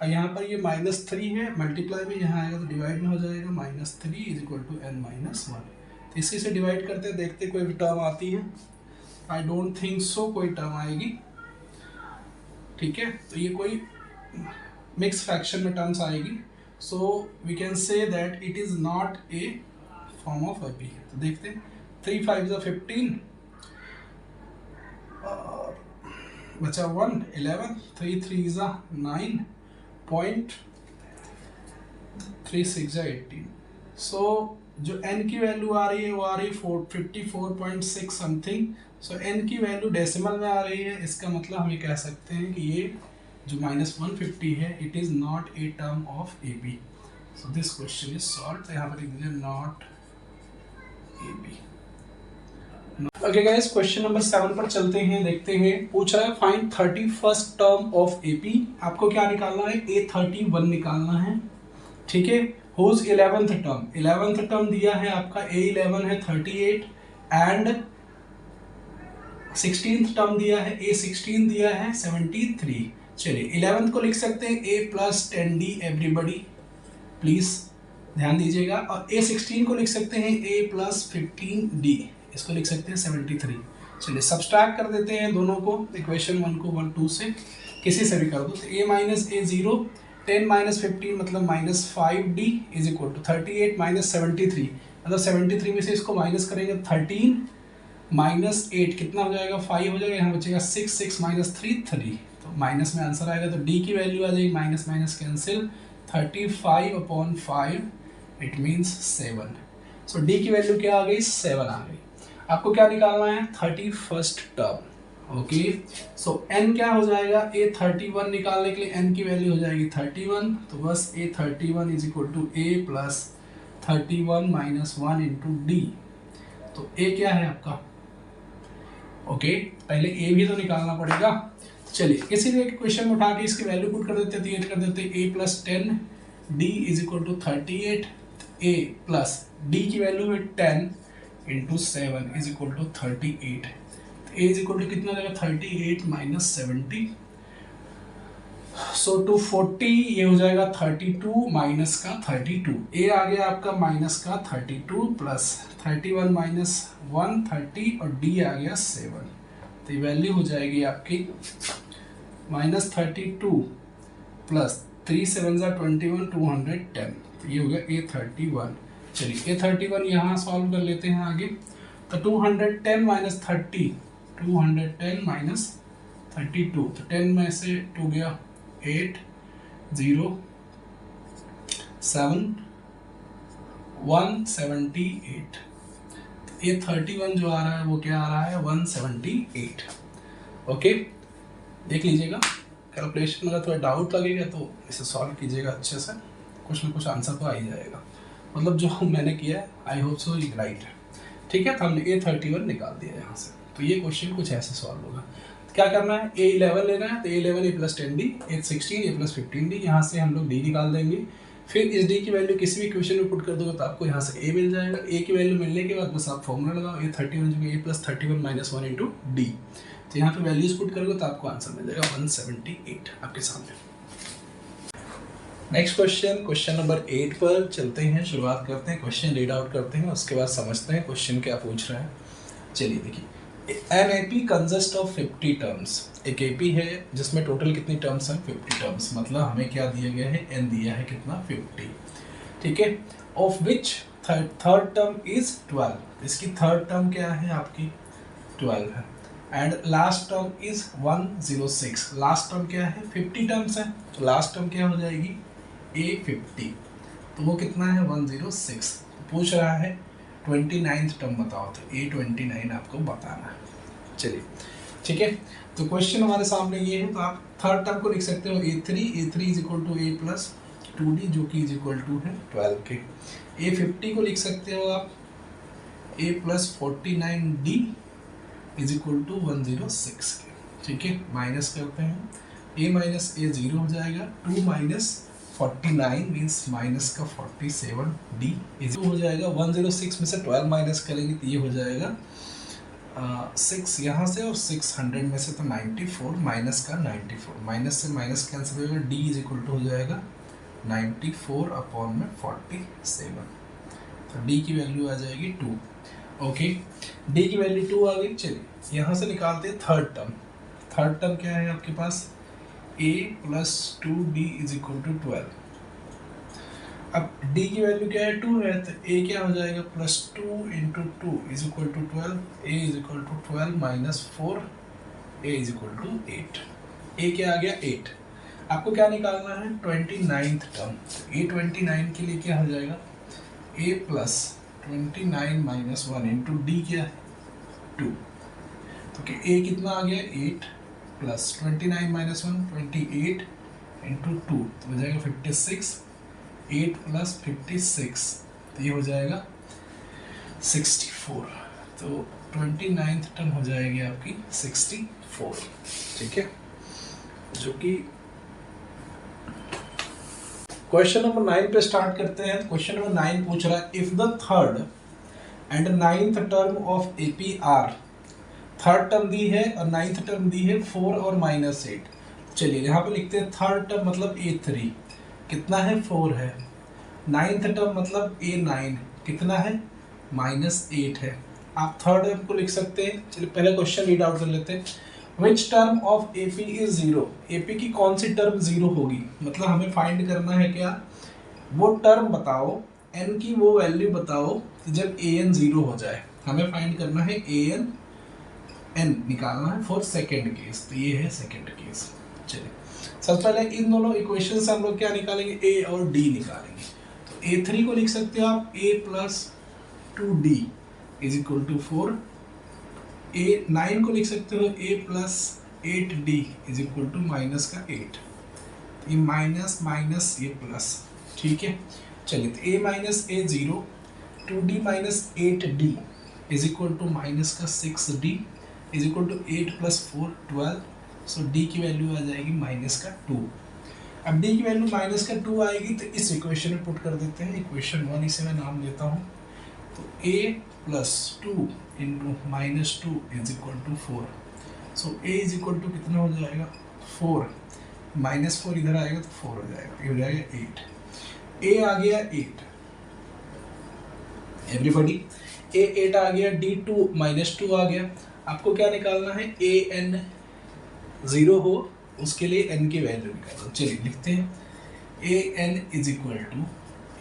और यहाँ पर ये -3 है, मल्टीप्लाई में यहाँ आएगा तो डिवाइड में हो जाएगा, -3 is equal to N minus 1। तो इसी से डिवाइड करते हैं, देखते कोई टर्म आती है। आई डोंट थिंक सो कोई टर्म आएगी, ठीक है, तो ये कोई मिक्स फ्रैक्शन में टर्म्स आएगी। So we can say that it is not a form of AP। तो देखते हैं 3 5 15 और बचा 1 11, 3 3 9 पॉइंट 3 6 18। सो जो n की वैल्यू आ रही है वो आ रही है 54.6 समथिंग। सो n की वैल्यू डेसिमल में आ रही है, इसका मतलब हम ये कह सकते हैं कि ये जो -150 है it is not A term of AP। So this question is solve. तो यहाँ पर लिख दीजिए not AP। Okay guys, question number 7 पर चलते हैं, देखते हैं। पूछ रहा है find 31st term of AP। आपको क्या निकालना है, A31 निकालना है, ठीक है। Whose 11th term, 11th term दिया है आपका A11 है 38 एंड 16th टर्म दिया है A16 दिया है 73। चलिए 11th को लिख सकते हैं A plus 10D, everybody please ध्यान दीजिएगा। और A16 को लिख सकते हैं A प्लस 15D, इसको लिख सकते हैं 73। चलिए सब्सट्रैक्ट कर देते हैं दोनों को, इक्वेशन 1 को 1 2 से किसी से भी कर दो। तो A माइनस A 0, 10 माइनस 15 मतलब -5D is equal to 38 minus 73, मतलब 73 में से इसको माइनस करेंगे 13 माइनस 8 कितना हो जाएगा 5 हो जाएगा, यहाँ बचेगा 6 6 माइनस 3 3, तो माइनस में आंसर आएगा। तो D की वैल्यू आ जाएगी, minus minus cancel, 35/5 it means 7। So D की वैल्यू क्या आ गई, 7 आ गई। आपको क्या निकालना है, 31st टर्म। ओके, सो n क्या हो जाएगा, A31 निकालने के लिए n की वैल्यू हो जाएगी 31, तो बस A31 is equal to A plus 31 minus 1 into D। तो A क्या है आपका, ओके, पहले A भी तो निकालना पड़ेगा। चलिए किसी भी क्वेश्चन में उठा के इसकी वैल्यू पुट कर देते हैं, तो कर देते हैं A plus 10D is equal to 38, A plus D की वैल्यू है 10 into 7 is equal to 38। A is equal to कितना रहेगा, 38 माइनस 70, सो 240, ये हो जाएगा 32 माइनस का 32। ए आ गया आपका माइनस का 32 प्लस 31 माइनस 1 30 और डी आ गया 7। तो ये वैल्यू हो जाएगी आपकी -32 प्लस 3 7 21 210। तो ये हो गया A31। चलिए A31 यहाँ सॉल्व कर लेते हैं आगे। तो 210 माइनस 30, 210 माइनस 32, तो 10 में से 2 गया 8 0 7 178। तो A31 जो आ रहा है वो क्या आ रहा है, 178। ओके, देख लीजिएगा कैलकुलेशन, अगर थोड़ा डाउट लगेगा तो इसे सॉल्व कीजिएगा अच्छे से, कुछ ना कुछ आंसर तो आ ही जाएगा। मतलब जो मैंने किया है आई होप सो ये राइट है, ठीक है। तो हमने A31 निकाल दिया यहाँ से। तो ये क्वेश्चन कुछ ऐसे सॉल्व होगा। तो क्या करना है, A11 लेना है, तो A11 A plus 10D, A16 A plus 15D, यहाँ से हम लोग D निकाल देंगे। फिर इस D की वैल्यू किसी भी क्वेश्चन में पुट कर दोगे तो आपको यहाँ से A मिल जाएगा। A की वैल्यू मिलने के बाद बस आप फॉर्मूला लगाओ, A31 जो A plus 31 minus 1 into D। तो यहाँ पे वैल्यूज पुट करोगे तो आपको आंसर मिल जाएगा 178 आपके सामने। नेक्स्ट क्वेश्चन, क्वेश्चन नंबर 8 पर चलते हैं, शुरुआत करते हैं, क्वेश्चन रीड आउट करते हैं, उसके बाद समझते हैं क्वेश्चन क्या पूछ रहा है। चलिए देखिए, an AP consist of 50 terms. एक AP है जिसमें टोटल कितनी टर्म्स हैं, 50 टर्म्स, मतलब हमें क्या दिया गया है, n दिया है कितना 50, ठीक है। Of which third term is 12, इसकी थर्ड टर्म क्या है आपकी 12 है, and last term is 106। Last term क्या है, 50 टर्म्स है, तो लास्ट टर्म क्या हो जाएगी A50, तो वो कितना है 106। पूछ रहा है 29th टर्म बताओ, तो A29 आपको बताना है। चलिए ठीक है, तो क्वेश्चन हमारे सामने ये है, तो आप थर्ड टर्म को लिख सकते हो A3 is equal to A plus 2D जो कि इज इक्वल टू है 12 के। A50 को लिख सकते हो आप A plus 49D is equal to 106 के। ठीक है, माइनस करते हैं, A माइनस A 0 हो जाएगा, 2 माइनस 49 मीन्स माइनस का 47D इज हो जाएगा। 106 में से 12 माइनस करेंगे तो ये हो जाएगा 6 यहाँ से, और 600 में से तो 94 माइनस का 94, माइनस से माइनस कैंसिल होगा, D इज इक्वल टू हो जाएगा 94 अपॉन में 47, तो D की वैल्यू आ जाएगी 2। ओके, D की वैल्यू 2 आ गई। चलिए यहाँ से निकालते हैं थर्ड टर्म। थर्ड टर्म क्या है आपके पास, A plus 2D is equal to 12। अब D की वैल्यू क्या है, 2 है, तो A क्या हो जाएगा, plus 2 into 2 is equal to 12, A is equal to 12 minus 4, A is equal to 8। A क्या आ गया 8। आपको क्या निकालना है, 29th टर्म। A 29 के लिए क्या हो जाएगा, A plus 29 minus 1 into D क्या है 2, तो कि A कितना आ गया 8 प्लस 29 माइनस 1 28 इंटू 2 तो हो जाएगा 56, 8 प्लस 56 तो ये हो जाएगा 64, तो 29th टर्म हो जाएगी आपकी 64। ठीक है, जो कि क्वेश्चन नंबर 9 पे स्टार्ट करते हैं। क्वेश्चन नंबर 9 पूछ रहा है, if the third and 9th term of AP are, third term दी है और 9th टर्म दी है 4 और माइनस 8। चलिए यहाँ पे लिखते हैं थर्ड टर्म मतलब A3 कितना है 4 है, 9th टर्म मतलब A9 कितना है -8 है। आप थर्ड टर्म को लिख सकते हैं। चलिए पहले क्वेश्चन रीड आउट कर लेते हैं। Which term of AP is 0, AP की कौन सी टर्म 0 होगी, मतलब हमें फाइंड करना है क्या, वो टर्म बताओ, n की वो वैल्यू बताओ जब AN 0 हो जाए। हमें फाइंड करना है n निकालना है फॉर सेकेंड केस, तो ये है सेकेंड केस। चलिए सबसे पहले इन दोनों इक्वेशन से हम लोग क्या निकालेंगे, A और D निकालेंगे। तो A3 को लिख सकते हो आप A plus 2D is equal to 4, A9 को लिख सकते हो A plus 8D is equal to minus का 8, ये माइनस माइनस ये प्लस। ठीक है, चलिए तो A minus A 0, 2D minus 8D is equal to minus का 6D is equal to 8 plus 4 12, so D की वैल्यू आ जाएगी माइनस का 2। अब D की वैल्यू माइनस का 2 आएगी तो इस इक्वेशन में पुट कर देते हैं, इक्वेशन 1 इसे मैं नाम देता हूँ। तो A plus 2 into minus 2 is equal to 4, so A is equal to कितना हो जाएगा 4, माइनस 4 इधर आएगा तो 4 हो जाएगा, ये हो जाएगा 8। A आ गया 8, एवरीबॉडी A 8 आ गया, D 2 माइनस 2 आ गया। आपको क्या निकालना है, AN 0 हो उसके लिए n की वैल्यू निकालो। चलिए लिखते हैं AN is equal to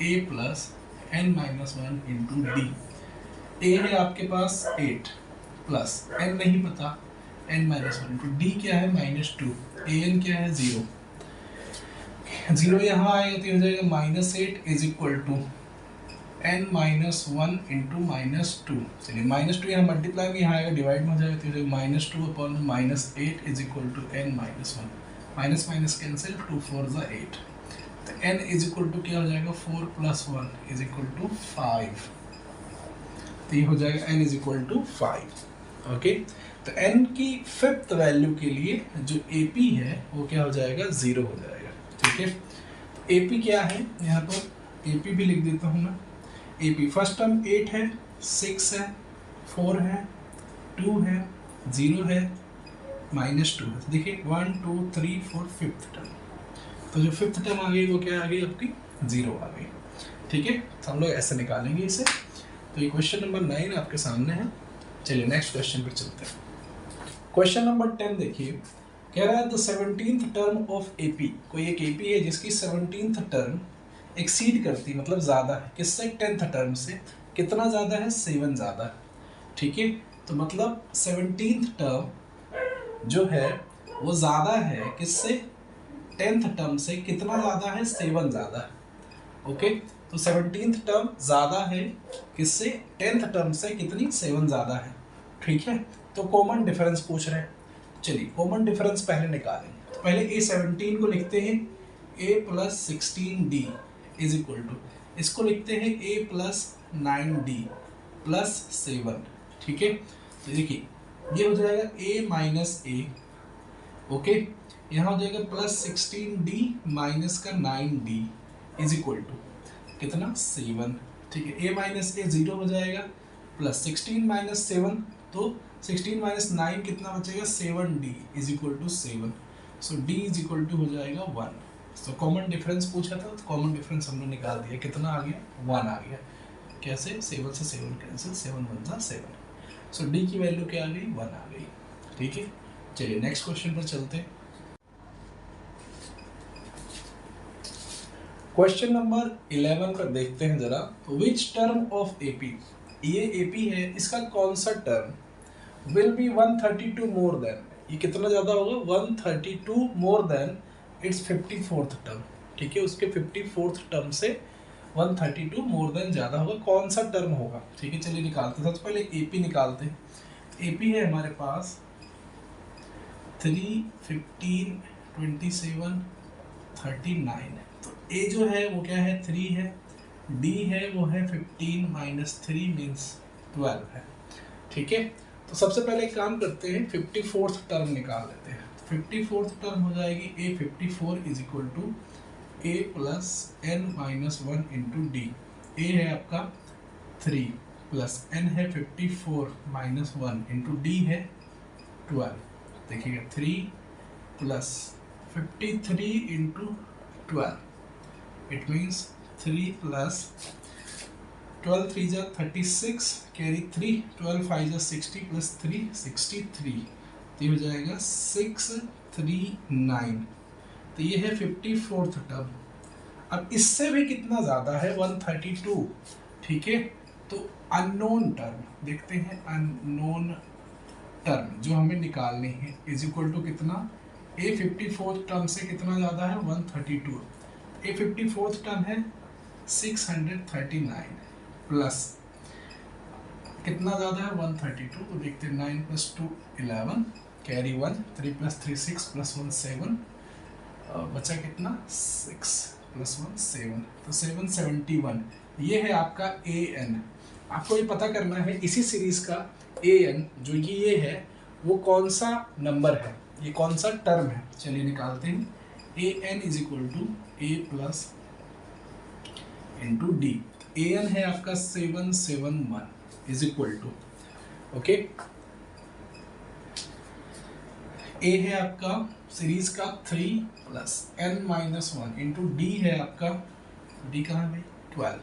A plus n minus 1 into D। A है आपके पास 8 प्लस n नहीं पता n माइनस 1 इंटू D क्या है -2, AN क्या है 0, 0 यहाँ आएगा तो हो जाएगा -8 is equal to n minus 1 into -2। चलिए -2 यहाँ मल्टीप्लाई में यहाँ आएगा, डिवाइड में हो जाएगा तो -2 upon -8 is equal to n minus 1, minus minus cancel, 2 4 ज़ा 8, तो n इज इक्वल टू क्या हो जाएगा 4 प्लस 1 इज इक्वल टू 5, तो ये हो जाएगा n is equal to 5। Okay, तो n की 5th वैल्यू के लिए जो AP है वो क्या हो जाएगा 0 हो जाएगा। ठीक है, तो AP क्या है, यहाँ पर AP भी लिख देता हूँ मैं। AP फर्स्ट टर्म 8 है, 6 है, 4 है, 2 है, 0 है, -2 है। देखिए 1 2 3 4 5th टर्म, तो जो 5th टर्म आ गई वो क्या आ गई आपकी 0 आ गई। ठीक है, तो हम लोग ऐसे निकालेंगे इसे। तो ये क्वेश्चन नंबर 9 आपके सामने है। चलिए नेक्स्ट क्वेश्चन पर चलते हैं। क्वेश्चन नंबर 10 देखिए, कह रहा है the 17th term of AP, कोई एक AP है जिसकी 17th टर्म एक्सीड करती मतलब ज़्यादा है, किससे 10th टर्म से, कितना ज़्यादा है 7 ज़्यादा है। ठीक है, तो मतलब 17th टर्म जो है वो ज़्यादा है किससे, 10th टर्म से, कितना ज़्यादा है 7 ज़्यादा है। ओके, तो 17th टर्म ज़्यादा है किससे, 10th टर्म से, कितनी 7 ज़्यादा है। ठीक है, तो कॉमन डिफरेंस पूछ रहे हैं। चलिए कॉमन डिफरेंस पहले निकालें। तो पहले A17 को लिखते हैं A + 16D is equal to, इसको लिखते हैं A + 9D + 7। ठीक है, तो देखिए ये हो जाएगा A - A, ओके, यहाँ हो जाएगा +16D - 9D is equal to कितना 7। ठीक है, A - A 0 हो जाएगा, +16 - 7, तो 16 - 9 कितना बचेगा 7D is equal to 7। So D is equal to हो जाएगा 1। तो कॉमन डिफरेंस पूछा था, तो कॉमन डिफरेंस हमने निकाल दिया, कितना आ गया 1 आ गया। कैसे, 7 से 7 कैंसिल, 7 × 1 = 7। सो D की वैल्यू क्या आ गई 1 आ गई। ठीक है, चलिए नेक्स्ट क्वेश्चन पर चलते हैं। क्वेश्चन नंबर 11 पर देखते हैं जरा। विच टर्म ऑफ AP, ये AP है, इसका कौन सा term will be 132 more than, ये कितना ज़्यादा होगा 132 more than it's 54th term. ठीक है, उसके 54th टर्म से 132 मोर देन ज़्यादा होगा, कौन सा टर्म होगा। ठीक है, चलिए निकालते हैं। सबसे पहले AP निकालते हैं। AP है हमारे पास 3, 15, 27, 39। तो A जो है वो क्या है 3 है, D है वो है 15 - 3 मीन्स 12 है। ठीक है, तो सबसे पहले एक काम करते हैं, 54th टर्म निकाल लेते हैं। तो 54th टर्म हो जाएगी A54 is equal to A + n - 1 × D। A है आपका 3 + n है 54 - 1 × D है 12। देखिएगा 3 + 53 × 12, इट मीन्स 3 + 12 3 = 36, कैरी 3, 12 5 = 60 + 3 63, तो ये हो जाएगा 639। तो ये है 54th टर्म। अब इससे भी कितना ज़्यादा है 132। ठीक है, तो अननोन टर्म देखते हैं, अननोन टर्म जो हमें निकालनी है इज इक्वल टू कितना, A54th टर्म से कितना ज़्यादा है 132। A54th टर्म है 639 प्लस कितना ज़्यादा है 132, तो देखते हैं 9 + 2 11, कैरी 1, 3 + 3 6 + 1 7, बचा कितना 6 + 1 7, तो 771। ये है आपका AN। आपको ये पता करना है इसी सीरीज का AN जो ये है वो कौन सा नंबर है, ये कौन सा टर्म है। चलिए निकालते हैं। AN is equal to A + × D। AN है आपका 771 is equal to, okay, A है आपका सीरीज का 3 + n - 1 × D है आपका, D कहाँ है 12।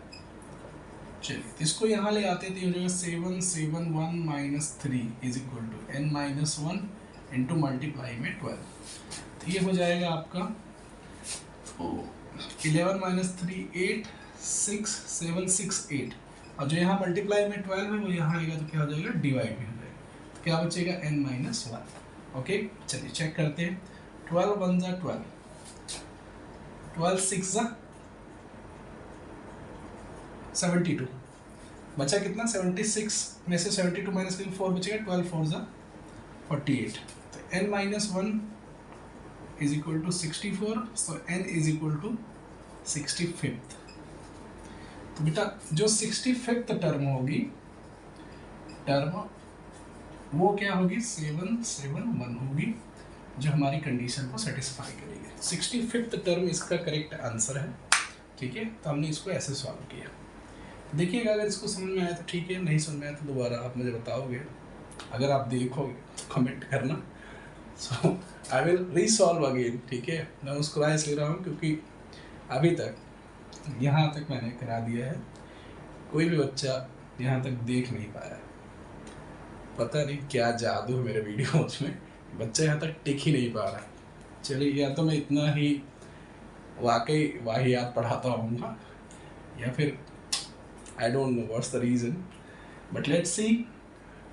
चलिए इसको यहाँ ले आते थे, हो जाएगा 771 - 3 is equal to n - 1 × multiply में 12। तो ये हो जाएगा आपका 11 - 3 8 6 7 6 8, और जो यहाँ मल्टीप्लाई में 12 है वो यहाँ आएगा तो क्या हो जाएगा डिवाइड में हो जाएगा, तो क्या बचेगा n - 1। ओके, चलिए चेक करते हैं। 12 1 = 12, 12 6 = 72, बचा कितना 76 में से 72 माइनस करके 4 बचेगा, 12 4 = 48। तो n - 1 is equal to 64, so n is equal to 65th। तो बेटा जो 65th टर्म होगी, टर्म वो क्या होगी 771 होगी, जो हमारी कंडीशन को सेटिस्फाई करेगी। 65th टर्म इसका करेक्ट आंसर है। ठीक है, तो हमने इसको ऐसे सॉल्व किया। देखिएगा, अगर इसको समझ में आया तो ठीक है, नहीं समझ में आया तो दोबारा आप मुझे बताओगे। अगर आप देखोगे तो कमेंट करना, सो आई विल रीसॉल्व अगेन। ठीक है, मैं मुस्कुरा इसलिए रहा हूँ क्योंकि अभी तक यहाँ तक मैंने करा दिया है, कोई भी बच्चा यहाँ तक देख नहीं पाया। पता नहीं क्या जादू है मेरे वीडियोज में, बच्चा यहाँ तक टिक ही नहीं पा रहा। चलिए, या तो मैं इतना ही वाकई वाहियात पढ़ाता होऊंगा, या फिर I don't know what's the reason, but let's see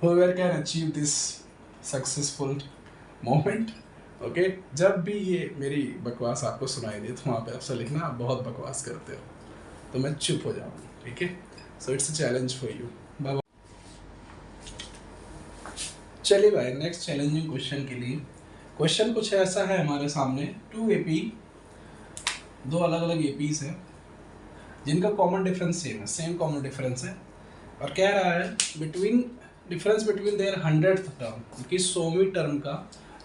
whoever can achieve this successful moment. Okay, जब भी ये मेरी बकवास आपको सुनाई दे तो वहाँ पे आपसे लिखना आप बहुत बकवास करते हो, तो मैं चुप हो जाऊँगा। ठीक है, so it's a challenge for you. Bye bye. चलिए भाई नेक्स्ट चैलेंजिंग क्वेश्चन के लिए। क्वेश्चन कुछ ऐसा है हमारे सामने, 2 AP, दो अलग अलग APs हैं जिनका कॉमन डिफरेंस सेम है, सेम कॉमन डिफरेंस है, और कह रहा है difference between their 100th term, उनकी 100वीं टर्म का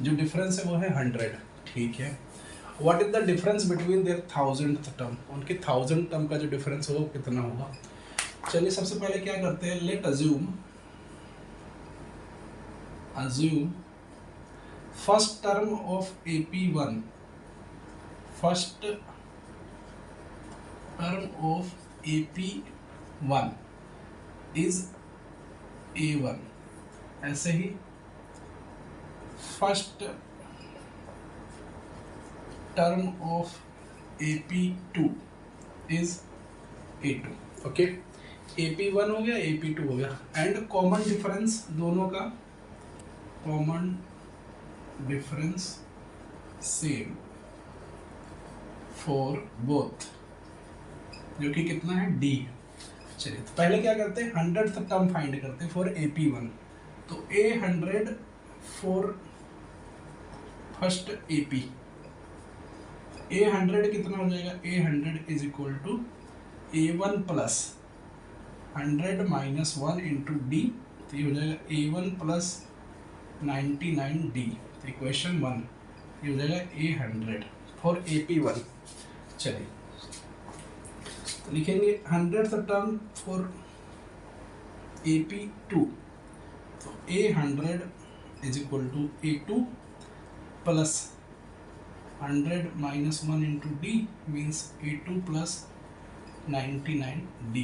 जो डिफरेंस है वो है 100, ठीक है। What is the difference between their 1000th term, उनके 1000 टर्म का जो डिफरेंस होगा वो कितना होगा। चलिए सबसे पहले क्या करते हैं, let assume first term of AP1, first term of AP1 is A1, ऐसे ही first term of AP2 is A2, okay. AP1 हो गया, AP2 हो गया, एंड कॉमन डिफरेंस दोनों का, common difference same for both, जो कि कितना है D। चलिए तो पहले क्या करते हैं, 100th टर्म फाइंड करते हैं फॉर AP1। तो A100 for first AP, A100 कितना हो जाएगा, A100 is equal to A1 plus 100 minus 1 into D, तो ये हो जाएगा A1 प्लस 99D, तो इक्वेशन 1 ये हो जाएगा A100 फॉर AP1। चलिए तो लिखेंगे 100th टर्म फॉर AP2, तो A100 is equal to A2 plus 100 minus 1 into D means A2 plus 99D।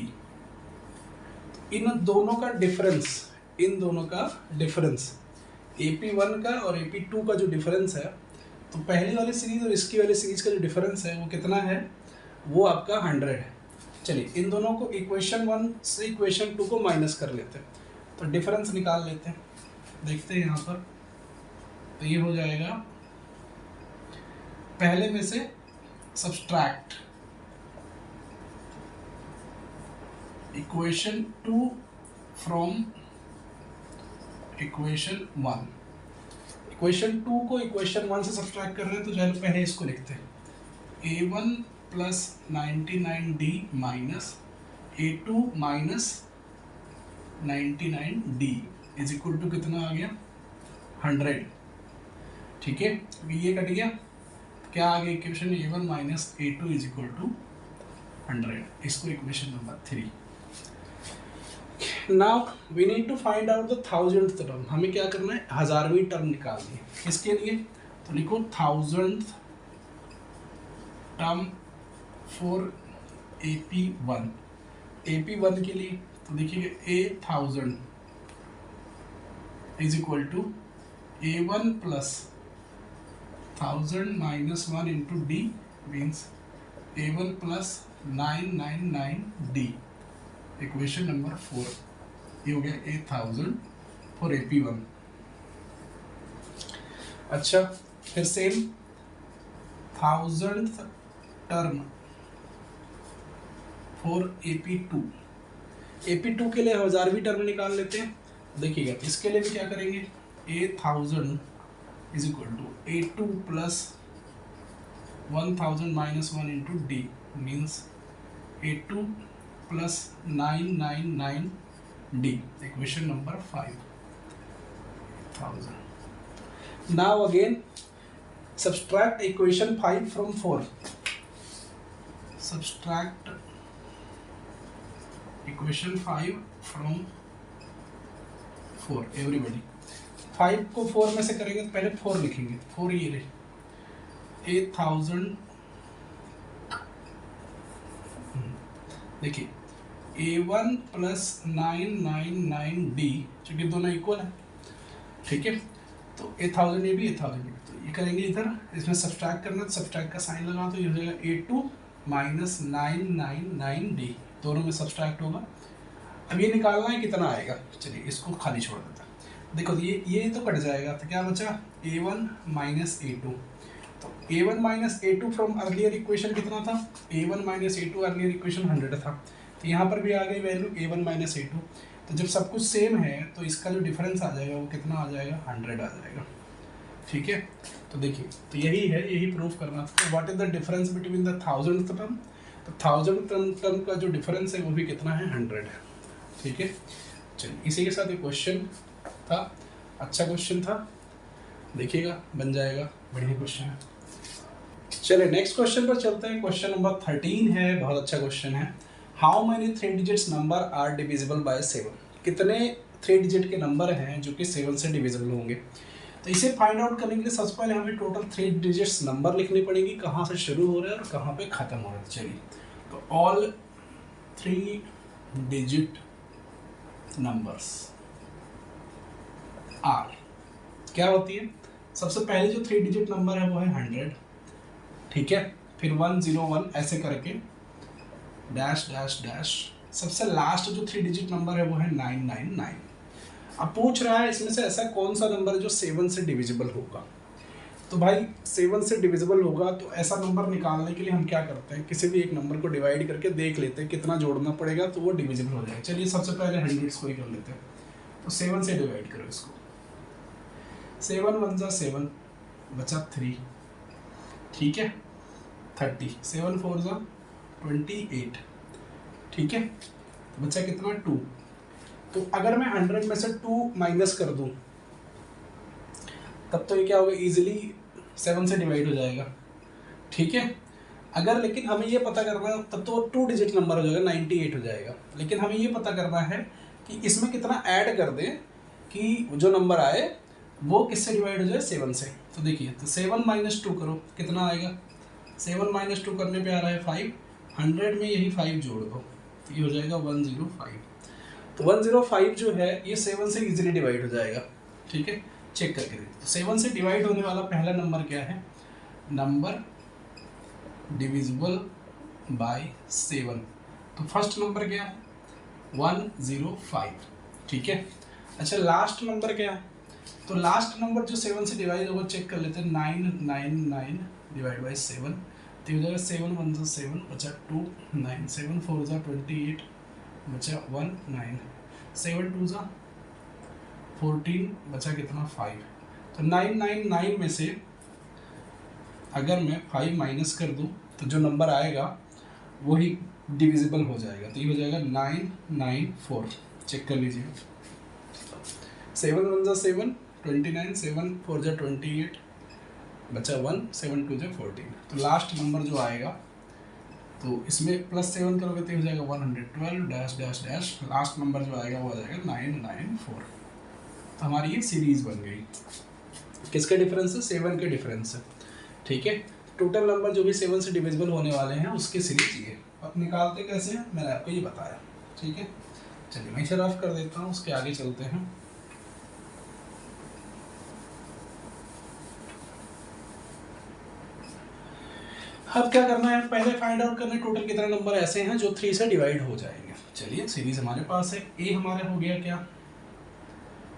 इन दोनों का डिफरेंस AP1 का और AP2 का जो डिफरेंस है, तो पहली वाली सीरीज और इसकी वाली सीरीज का जो डिफरेंस है वो कितना है, वो आपका 100 है। चलिए इन दोनों को इक्वेशन 1 से इक्वेशन 2 को माइनस कर लेते हैं, तो डिफरेंस निकाल लेते हैं। देखते हैं यहाँ पर, तो ये हो जाएगा पहले में से subtract equation 2 from equation 1। Equation 2 को इक्वेशन 1 से सब्सट्रैक्ट कर रहे हैं, तो चलो पहले इसको लिखते हैं, A1 plus 99D minus A2 minus 99D is equal to कितना आ गया, 100, ठीक है। ये कट गया, क्या आ गया equation, A1 minus A2 is equal to 100, इसको equation number 3। Now we need to find out the 1000th term, हमें क्या करना है, 1000वीं टर्म निकालनी है। किसके लिए, तो लिखो 1000th term for AP1, AP1 के लिए तो देखिए A1000 is equal to A1 plus 1000 minus 1 into D means A1 plus 999D, equation number 4, ये हो गया 8000 फॉर AP1। अच्छा फिर same 1000th term for AP2, AP2 के लिए 1000वीं टर्म निकाल लेते हैं। देखिएगा इसके लिए भी क्या करेंगे, A1000 is equal to A2 plus 1000 minus 1 into D means A2 plus 999D, equation number 5, 1000। Now again subtract equation 5 from 4, subtract equation 5 from 4, everybody 5 को 4 में से करेंगे तो पहले 4 लिखेंगे, 4 ये रहे 8000, देखिए A1 प्लस 999D, चूँकि दोनों इक्वल है, ठीक है, तो 8000 ये भी 8000 ये भी, तो ये करेंगे इधर, इसमें सब्सट्रैक्ट करना, तो सब्सट्रैक्ट का साइन लगा, तो ये हो जाएगा A2 माइनस 999D, दोनों में सब्सट्रैक्ट होगा। अब ये निकालना है कितना आएगा, चलिए इसको खाली छोड़ देता है। देखो ये तो कट जाएगा, तो क्या बचा, A1 माइनस A2, तो A1 minus A2 from earlier equation कितना था, A1 minus A2 earlier equation 100 था, तो यहाँ पर भी आ गई वैल्यू A1 माइनस A2। तो जब सब कुछ सेम है तो इसका जो डिफरेंस आ जाएगा वो कितना आ जाएगा, 100 आ जाएगा। ठीक है, तो देखिए, तो यही प्रूफ करना था। What is the difference between the 1000th term, तो 1000th टर्म का जो डिफरेंस है वो भी कितना है, 100 है। ठीक है, चलिए इसी के साथ ये क्वेश्चन था, अच्छा क्वेश्चन था, देखिएगा बन जाएगा, बढ़िया क्वेश्चन है। चलिए नेक्स्ट क्वेश्चन पर चलते हैं। क्वेश्चन नंबर 13 है, बहुत अच्छा क्वेश्चन है। How many 3 digits number are divisible by 7, कितने 3 डिजिट के नंबर हैं जो कि 7 से डिविजिबल होंगे। तो इसे फाइंड आउट करने के लिए सबसे पहले हमें टोटल 3 डिजिट्स नंबर लिखनी पड़ेगी, कहाँ से शुरू हो रहा है और कहाँ पे ख़त्म हो रहा है। चलिए, तो ऑल 3 डिजिट नंबर्स आर क्या होती है, सबसे पहले जो 3 डिजिट नंबर है वो है 100। ठीक है, फिर 101 ऐसे करके डैश डैश डैश, सबसे लास्ट जो 3 डिजिट नंबर है वो है 999। अब पूछ रहा है इसमें से ऐसा कौन सा नंबर है जो 7 से डिविजिबल होगा। तो भाई 7 से डिविजिबल होगा तो ऐसा नंबर निकालने के लिए हम क्या करते हैं, किसी भी एक नंबर को डिवाइड करके देख लेते हैं कितना जोड़ना पड़ेगा तो वो डिविजिबल हो जाएगा। चलिए सबसे पहले 100 को ही कर लेते हैं, तो 7 से डिवाइड करो इसको, 7 1 जा 7 बचा 3, ठीक है, 30, 7 4 जा 28, ठीक है, तो बचा कितना 2। तो अगर मैं 100 में से 2 माइनस कर दूं तब तो ये क्या होगा, इजीली 7 से डिवाइड हो जाएगा। ठीक है, अगर लेकिन हमें ये पता करना है तब तो 2 डिजिट नंबर हो जाएगा, 98 हो जाएगा। लेकिन हमें ये पता करना है कि इसमें कितना ऐड कर दें कि जो नंबर आए वो किससे डिवाइड हो जाए, 7 से। तो देखिए, तो 7 - 2 करो, कितना आएगा, 7 - 2 करने पे आ रहा है 5, 100 में यही 5 जोड़ दो तो ये हो जाएगा 105। तो 105 जो है ये 7 से इजीली डिवाइड हो जाएगा। ठीक है, चेक करके देखिए, तो 7 से डिवाइड होने वाला पहला नंबर क्या है, नंबर डिविजिबल बाय 7। तो फर्स्ट नंबर क्या है, 105। ठीक है, अच्छा लास्ट नंबर क्या है, तो लास्ट नंबर जो 7 से डिवाइड होगा चेक कर लेते हैं, 999 डिवाइड बाई 7, तो हो जाएगा 7 1 जा 7 बचा 2 9, 7 4 जा 28 बचा 1 9, 7 2 जा 14 बचा कितना 5। तो 999 में से अगर मैं 5 माइनस कर दूं तो जो नंबर आएगा वही डिविजिबल हो जाएगा, तो ये हो जाएगा 994। चेक कर लीजिए, 7 1 जा 7 29, 7 4 जा 28 बचा 1, 7 2 जा 14। तो लास्ट नंबर जो आएगा तो इसमें +7 करोगे तो हो जाएगा 112 dash dash dash, last number जो आएगा वो आ जाएगा 994। तो हमारी ये सीरीज बन गई, किसके डिफरेंस से, 7 के डिफरेंस से। ठीक है, टोटल नंबर जो भी 7 से डिविजिबल होने वाले हैं उसकी सीरीज ये। अब निकालते कैसे हैं मैंने आपको ये बताया। ठीक है, चलिए मैं इसे रफ कर देता हूँ, उसके आगे चलते हैं। अब क्या करना है, पहले फाइंड आउट करना है टोटल कितने नंबर ऐसे हैं जो 3 से डिवाइड हो जाएंगे। चलिए सीरीज हमारे पास है, ए हमारा हो गया क्या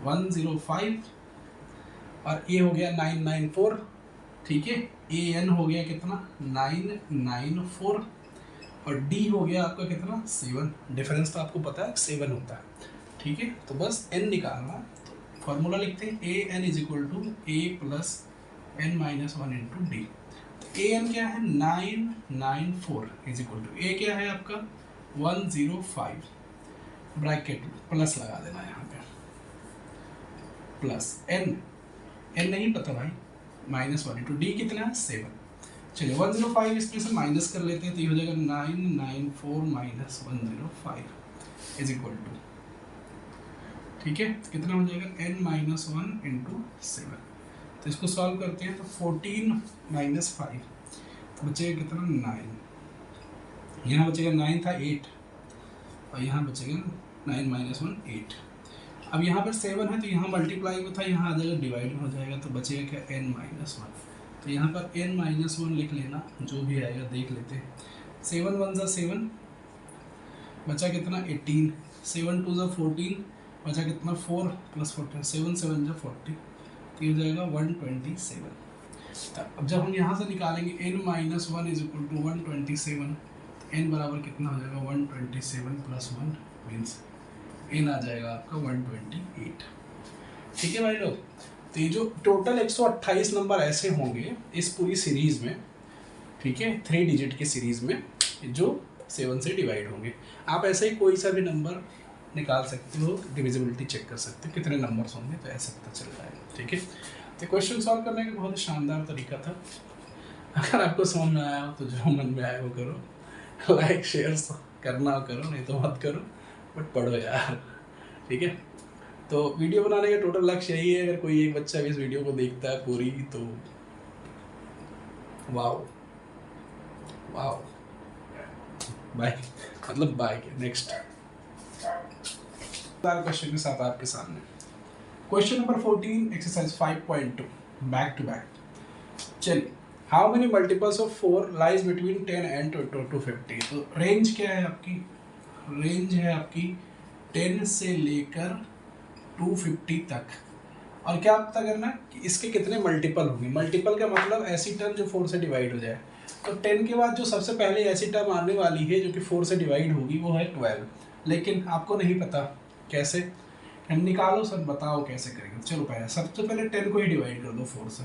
105 और ए हो गया 994। ठीक है, ए एन हो गया कितना 994 और डी हो गया आपका कितना 7। डिफरेंस तो आपको पता है 7 होता है। ठीक है, तो बस एन निकालना, तो फॉर्मूला लिखते हैं a N is equal to A plus n minus 1 into D. A n क्या है 994 इज इक्वल टू ए क्या है आपका 105, ब्रैकेट प्लस लगा देना यहाँ पे, प्लस एन नहीं पता भाई -1 इंटू डी कितना है 7। चलिए 105 इसमें से माइनस कर लेते हैं तो ये हो जाएगा 994 माइनस 105 इज इक्वल टू, ठीक है, कितना हो जाएगा n-1 इंटू 7। तो इसको सॉल्व करते हैं तो 14 माइनस 5 तो बचेगा कितना 9, यहाँ बचेगा 9 था 8 और यहाँ बचेगा 9 माइनस 1 8। अब यहाँ पर 7 है तो यहाँ मल्टीप्लाई में था, यहाँ आ जाएगा डिवाइड में हो जाएगा, तो बचेगा क्या n-1। तो यहाँ पर n-1 लिख लेना, जो भी आएगा देख लेते हैं। 7 1 जा 7 बचा कितना 18, 7 2 जा 14 बचा कितना 4 प्लस 14, 7 7 जा 40 तो ये हो जाएगा 127। अब जब हम यहाँ से निकालेंगे n-1 is equal to 127, n बराबर कितना हो जाएगा 127 प्लस 1 मीन्स n आ जाएगा आपका 128। ठीक है भाई लोग, तो ये जो टोटल 128 नंबर ऐसे होंगे इस पूरी सीरीज में, ठीक है, 3 डिजिट की सीरीज में, जो 7 से डिवाइड होंगे। आप ऐसे ही कोई सा भी नंबर निकाल सकते हो, डिविजिबिलिटी चेक कर सकते हो कितने नंबर्स होंगे, तो ऐसे पता चल जाएगा। ठीक है, तो क्वेश्चन सॉल्व करने का बहुत ही शानदार तरीका था। अगर आपको समझ में आया हो तो जो मन में आए वो करो, लाइक शेयर करना हो करो, नहीं तो मत करो, बट पढ़ो यार। ठीक है, तो वीडियो बनाने का टोटल लक्ष्य यही है, अगर कोई एक बच्चा भी इस वीडियो को देखता है पूरी, तो वाओ वाओ, बाय, मतलब बाय। नेक्स्ट क्वेश्चन के साथ आपके सामने question number 14 exercise 5.2 back to back. चलिए, how many multiples of 4 lies between 10 and 250। तो रेंज क्या है आपकी, रेंज है आपकी 10 से लेकर 250 तक, और क्या पता करना है कि इसके कितने मल्टीपल होंगे। मल्टीपल का मतलब ऐसी टर्म जो 4 से डिवाइड हो जाए। तो 10 के बाद जो सबसे पहले ऐसी टर्म आने वाली है जो कि 4 से डिवाइड होगी वो है 12, लेकिन आपको नहीं पता कैसे, हम निकालो सर, बताओ कैसे करेंगे। चलो पहले सबसे पहले 10 को ही डिवाइड कर दो 4 से।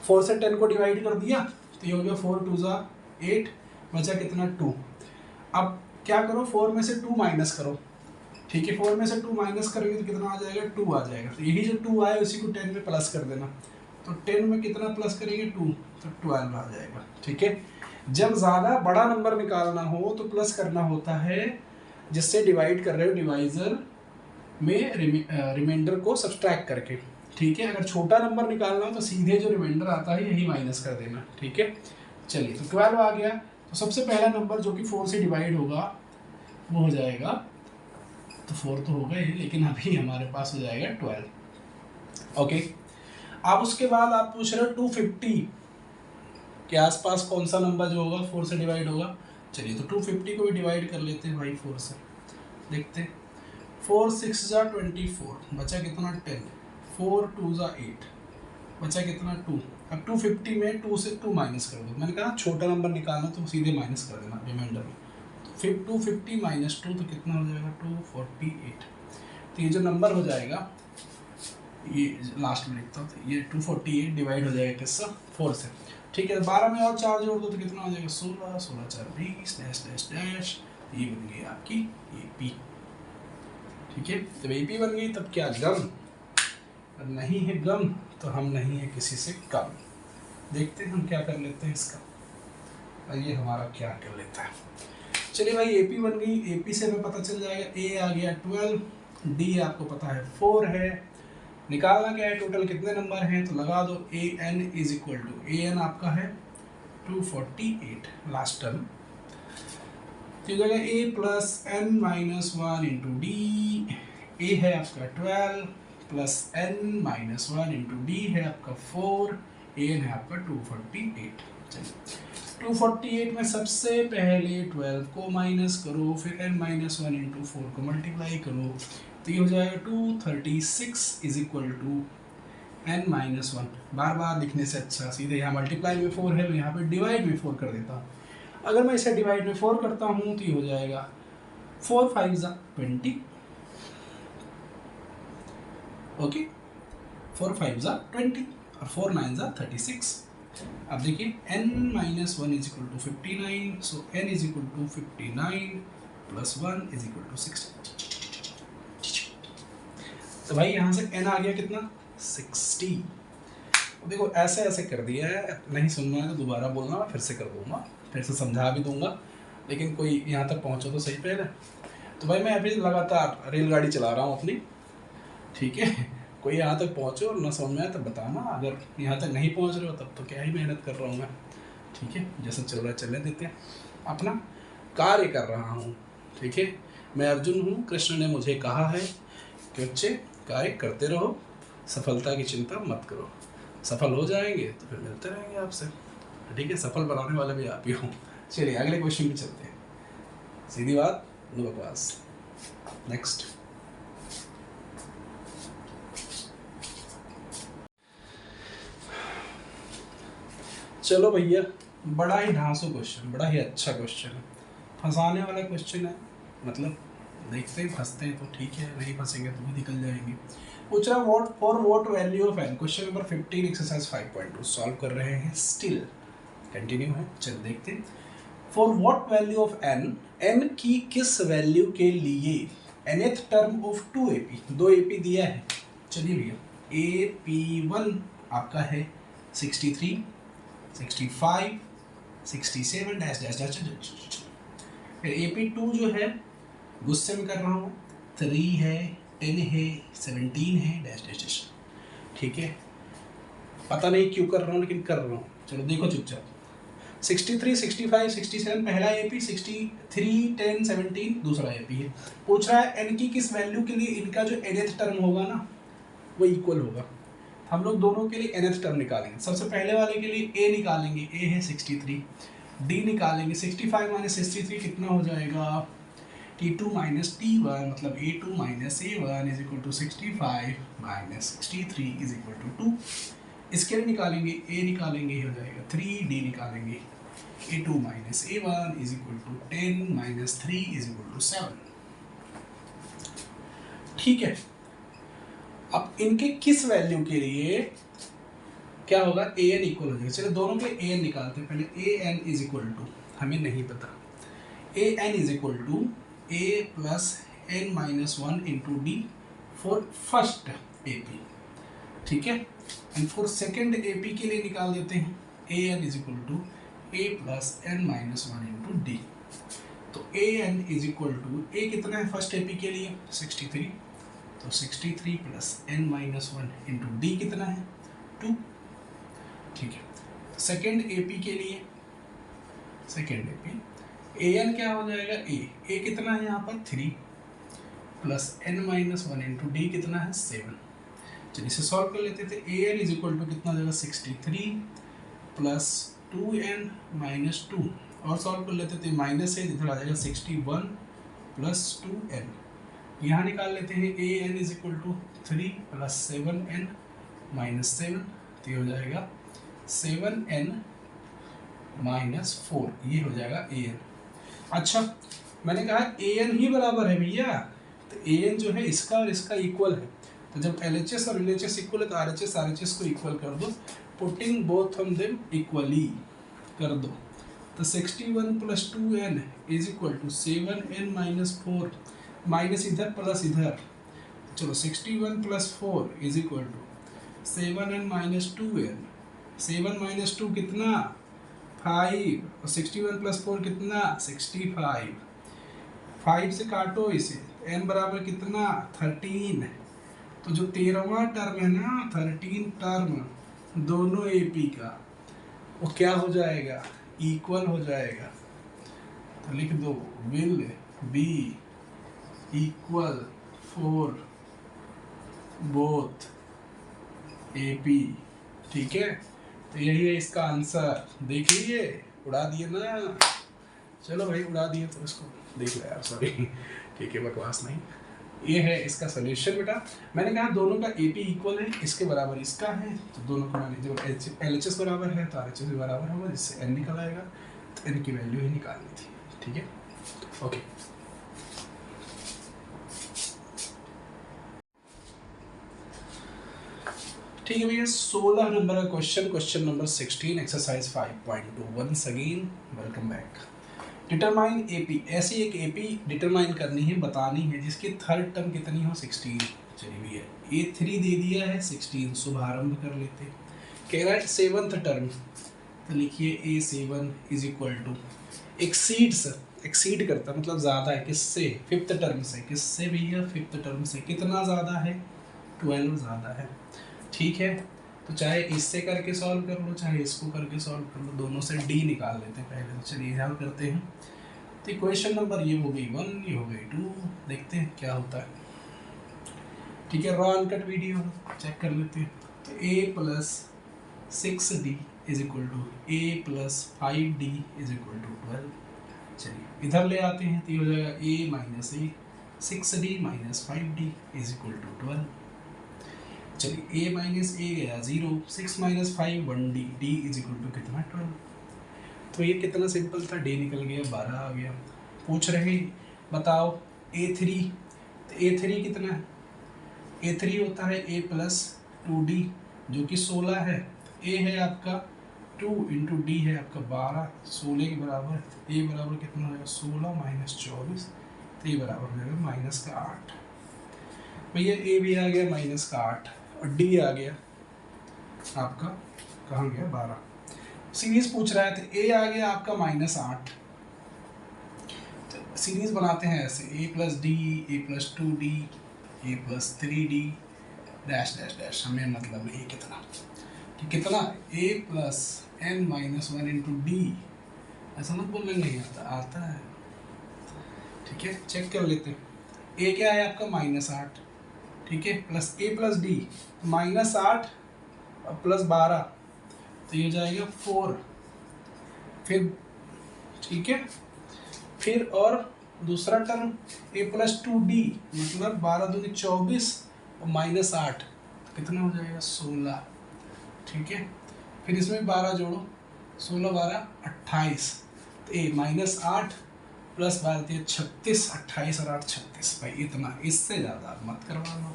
4 से 10 को डिवाइड कर दिया तो ये हो गया 4 2 ज़ा 8, बचा कितना 2। अब क्या करो, 4 में से 2 माइनस करो। ठीक है, 4 में से 2 माइनस करेंगे तो कितना आ जाएगा, 2 आ जाएगा। तो यही जो 2 आए उसी को 10 में प्लस कर देना। तो 10 में कितना प्लस करेंगे 2, तो 12 आ जाएगा। ठीक है, जब ज़्यादा बड़ा नंबर निकालना हो तो प्लस करना होता है, जिससे डिवाइड कर रहे हो डिवाइजर में रिमाइंडर को सब्सट्रैक्ट करके। ठीक है, अगर छोटा नंबर निकालना हो तो सीधे जो रिमाइंडर आता है यही माइनस कर देना। ठीक है, चलिए, तो 12 आ गया। तो सबसे पहला नंबर जो कि 4 से डिवाइड होगा वो हो जाएगा, तो 4 तो होगा ही, लेकिन अभी हमारे पास हो जाएगा 12। ओके, अब उसके बाद आप पूछ रहे हो 250 के आसपास कौन सा नंबर जो होगा 4 से डिवाइड होगा। चलिए, तो 250 को भी डिवाइड कर लेते हैं भाई 4 से। देखते हैं, 4 6 ज़ा 24, बचा कितना 10, 4 2 ज़ा 8, बचा कितना 2। अब 250 में 2 से 2 माइनस कर दो। मैंने कहा छोटा नंबर निकालना तो सीधे माइनस कर देना रिमाइंडर में। फिर 250 माइनस 2 तो कितना हो जाएगा 248। तो ये जो नंबर हो जाएगा, ये लास्ट में लिखता हूँ, तो ये 248 डिवाइड हो जाएगा किससे, 4 से। ठीक है, 12 में और 4 जोड़ दो तो कितना हो जाएगा 16, 16 4 20 डैश डैश डैश, ये बन गई आपकी AP। ठीक है, जब AP बन गई तब क्या गम, नहीं है गम तो हम नहीं है किसी से कम। देखते हैं हम क्या कर लेते हैं इसका, और ये हमारा क्या कर लेता है। चलिए भाई, AP बन गई, AP से हमें पता चल जाएगा A आ गया 12, D आपको पता है 4 है, निकालना क्या है टोटल कितने नंबर हैं, तो लगा दो AN is equal to, AN आपका है 248 लास्ट टर्म, तो जगह A plus N minus 1 into D, A है आपका 12 plus N minus 1 into D है आपका 4, AN है आपका 248। चलिए, 248 में सबसे पहले 12 को माइनस करो, फिर n माइनस 1 इंटू 4 को मल्टीप्लाई करो, तो ये हो जाएगा 236 minus equal to n minus 1। बार बार लिखने से अच्छा सीधे यहाँ मल्टीप्लाई में 4 है, यहाँ पे डिवाइड में 4 कर देता हूँ। अगर मैं इसे डिवाइड में 4 करता हूँ तो ये हो जाएगा 4 5 ज़ा 20, ओके, 4 5 ज़ा 20 और 4 9 ज़ा 36। अब देखिए n minus 1 is equal to 59, so n is equal to 59 plus 1 is equal to 60। तो भाई यहाँ से n आ गया कितना 60। देखो ऐसे ऐसे कर दिया है, नहीं सुनना है तो दोबारा बोलना, मैं फिर से कर दूंगा, फिर से समझा भी दूंगा, लेकिन कोई यहाँ तक पहुँचो तो सही पहले। तो भाई मैं अभी लगातार रेलगाड़ी चला रहा हूँ अपनी, ठीक है, कोई यहाँ तक पहुँचो और ना समझ में आए तब बताना, अगर यहाँ तक नहीं पहुँच रहे हो तब तो क्या ही मेहनत कर रहा हूँ मैं। ठीक है, जैसा चल रहा है चलने देते हैं, अपना कार्य कर रहा हूँ। ठीक है, मैं अर्जुन हूँ, कृष्ण ने मुझे कहा है कि बच्चे कार्य करते रहो, सफलता की चिंता मत करो, सफल हो जाएंगे तो फिर मिलते रहेंगे आपसे। ठीक है, सफल बनाने वाले भी आप ही हो। चलिए अगले क्वेश्चन पे चलते हैं, सीधी बात नो बकवास। नेक्स्ट, चलो भैया, बड़ा ही ढांसू क्वेश्चन, बड़ा ही अच्छा क्वेश्चन है, फंसाने वाला क्वेश्चन है, मतलब देखते हैं, फंसते हैं तो ठीक है, नहीं फंसेंगे तो भी निकल जाएंगे। पूछ रहा what for what value of n, question number 15 exercise 5.2 solve कर रहे हैं, स्टिल कंटिन्यू है। चल देखते हैं, for what value of n, n की किस वैल्यू के लिए nth term of 2ap, 2ap दिया है। चलिए भैया ap1 आपका है 63, 65, 67 डैश डैश डैश डैश। फिर ap2 जो है गुस्से में कर रहा हूँ, 3 है, 10 है, 17 है डैश डैश डैश। ठीक है, पता नहीं क्यों कर रहा हूँ लेकिन कर रहा हूँ। चलो देखो चुपचाप, 63, 65, 67 पहला एपी, 63, 10, 17 दूसरा एपी है। पूछ रहा है एन की किस वैल्यू के लिए इनका जो nth टर्म होगा ना वो इक्वल होगा। हम लोग दोनों के लिए nth टर्म निकालेंगे। सबसे पहले वाले के लिए a निकालेंगे, a है 63, d निकालेंगे 65 माइनस 63 कितना हो जाएगा, t2 माइनस t1 मतलब a2 minus a1 is equal to 65 minus 63 is equal to 2। इसके लिए निकालेंगे, a निकालेंगे हो जाएगा 3, d निकालेंगे a2 minus a1 is equal to 10 minus 3 is equal to 7। ठीक है, अब इनके किस वैल्यू के लिए क्या होगा, a n इक्वल हो जाएगा। चलो दोनों के a n निकालते हैं पहले। a n is equal to हमें नहीं पता, a n is equal to a plus n minus 1 into D for first AP। ठीक है, एंड फॉर सेकेंड AP के लिए निकाल देते हैं, a n is equal to a plus n minus 1 into D. तो a n is equal to a कितना है फर्स्ट AP के लिए 63, तो 63 plus n minus 1 into D कितना है 2। ठीक है, सेकेंड AP के लिए, सेकेंड AP an क्या हो जाएगा, a कितना है यहाँ पर 3 plus n minus 1 into D कितना है 7। चलिए इसे सॉल्व कर लेते थे। an इज इक्वल टू कितना हो जाएगा 63 प्लस 2n माइनस 2, और सॉल्व कर लेते थे, माइनस है इधर आ जाएगा 61 प्लस 2n। यहाँ निकाल लेते हैं an is equal to 3 plus 7n minus 7, तो ये हो जाएगा 7n माइनस 4, ये हो जाएगा an। अच्छा, मैंने कहा an ही बराबर है भैया, तो an जो है इसका और इसका इक्वल है, तो जब LHS और LHS इक्वल है तो RHS RHS को इक्वल कर दो, putting both of them equally कर दो, तो 61 plus 2n is equal to 7n minus 4, minus इधर प्लस इधर, चलो 61 plus 4 is equal to 7n minus 2n, 7 minus 2 कितना 5, और 61 प्लस 4 कितना 65, 5 से काटो इसे, n बराबर कितना 13, तो जो 13वां टर्म है ना 13 टर्म दोनों AP का वो क्या हो जाएगा, इक्वल हो जाएगा। तो लिख दो will be equal for both AP। ठीक है, तो यही है इसका आंसर, देख लीजिए, उड़ा दिए ना। चलो भाई उड़ा दिए तो इसको देख लो यार, सॉरी। ठीक है, बकवास नहीं, ये है इसका सोल्यूशन बेटा। मैंने कहा दोनों का AP इक्वल है, इसके बराबर इसका है, तो दोनों का मैंने जब LHS बराबर है तो RHS भी बराबर होगा, जिससे n निकल आएगा, तो n की वैल्यू ही निकालनी थी। ठीक है, ओके। ठीक है भैया, 16 नंबर का question, question number 16 exercise 5.2। Once again welcome back. Determine AP, ऐसी एक AP डिटरमाइन करनी है, बतानी है जिसकी थर्ड टर्म कितनी हो 16। चलिए भैया A3 दे दिया है 16, शुभारंभ कर लेते हैं। कह रहा है सेवंथ टर्म, तो लिखिए A7 is equal to exceeds, exceed करता मतलब ज़्यादा है किससे, फिफ्थ टर्म से। किससे भैया, फिफ्थ टर्म से। कितना ज़्यादा है 12 ज़्यादा है। ठीक है, तो चाहे इससे करके सॉल्व कर लो चाहे इसको करके सॉल्व कर लो, दोनों से D निकाल लेते हैं पहले। तो चलिए सॉल्व करते हैं। तो इक्वेशन नंबर ये हो गई 1, ये हो गई 2, देखते हैं क्या होता है। ठीक है, रॉ अनकट वीडियो चेक कर लेते हैं। तो A plus 6D is equal to A plus 5D is equal to 12। चलिए इधर ले आते हैं, तो ये हो जाएगा A minus A, 6D minus 5D is equal to 12। चलिए A माइनस A गया 0, 6 minus 5 1D, D is equal to कितना 12। तो ये कितना सिंपल था, D निकल गया 12 आ गया। पूछ रहे बताओ A3, तो A3 कितना है, A3 होता है A प्लस 2D जो कि 16 है। A है आपका 2 इंटू डी है आपका 12, 16 के बराबर। A बराबर कितना हो जाएगा 16 माइनस 24, तो ये बराबर हो जाएगा माइनस का 8। भैया A भी आ गया माइनस का 8 और D आ गया आपका, कहाँ गया 12। सीरीज पूछ रहा है तो A आ गया आपका माइनस 8। तो सीरीज बनाते हैं ऐसे A plus D, A plus 2D, A plus 3D dash dash dash, हमें मतलब नहीं कितना कि कितना A plus n minus 1 into D, ऐसा मत बोलने नहीं आता, आता है। ठीक है, चेक कर लेते हैं। A क्या है आपका माइनस 8, ठीक है, plus A plus D minus 8 और प्लस 12, तो ये जाएगा 4। फिर ठीक है, फिर और दूसरा टर्म A प्लस 2D मतलब 12 दूनी 24 और माइनस 8, तो कितना हो जाएगा 16। ठीक है, फिर इसमें 12 जोड़ो, 16 12 28, तो A माइनस 8 प्लस 12 36, 28 और 8 36। भाई इतना, इससे ज़्यादा मत करवा लो।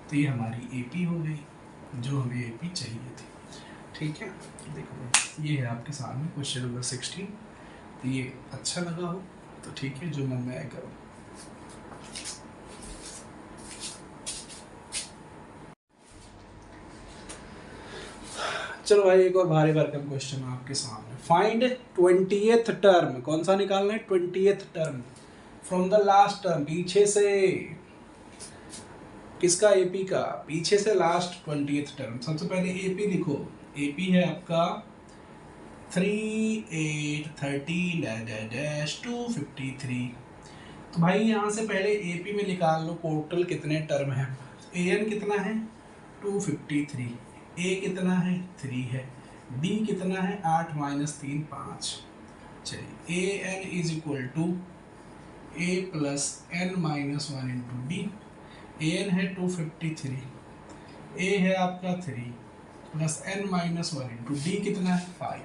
तो ये हमारी AP हो गई जो हमें AP चाहिए थी। ठीक है, देखो ये है आपके सामने क्वेश्चन नंबर 16। तो ये अच्छा लगा हो तो ठीक है, जो मन में आए करो। चलो भाई एक और भारी भरकम क्वेश्चन आपके सामने। फाइंड 20th टर्म, कौन सा निकालना है 20th term from the last term, पीछे से किसका AP का, पीछे से लास्ट 20th टर्म। सबसे पहले AP लिखो, AP है आपका 3 8 13 -253। तो भाई यहाँ से पहले AP में निकाल लो टोटल कितने टर्म हैं। AN कितना है 253, A कितना है 3 है, D कितना है 8 माइनस 3 5। चलिए AN is equal to A plus n minus 1 into d. AN है 253, A है आपका 3 plus n minus 1 into D कितना है 5।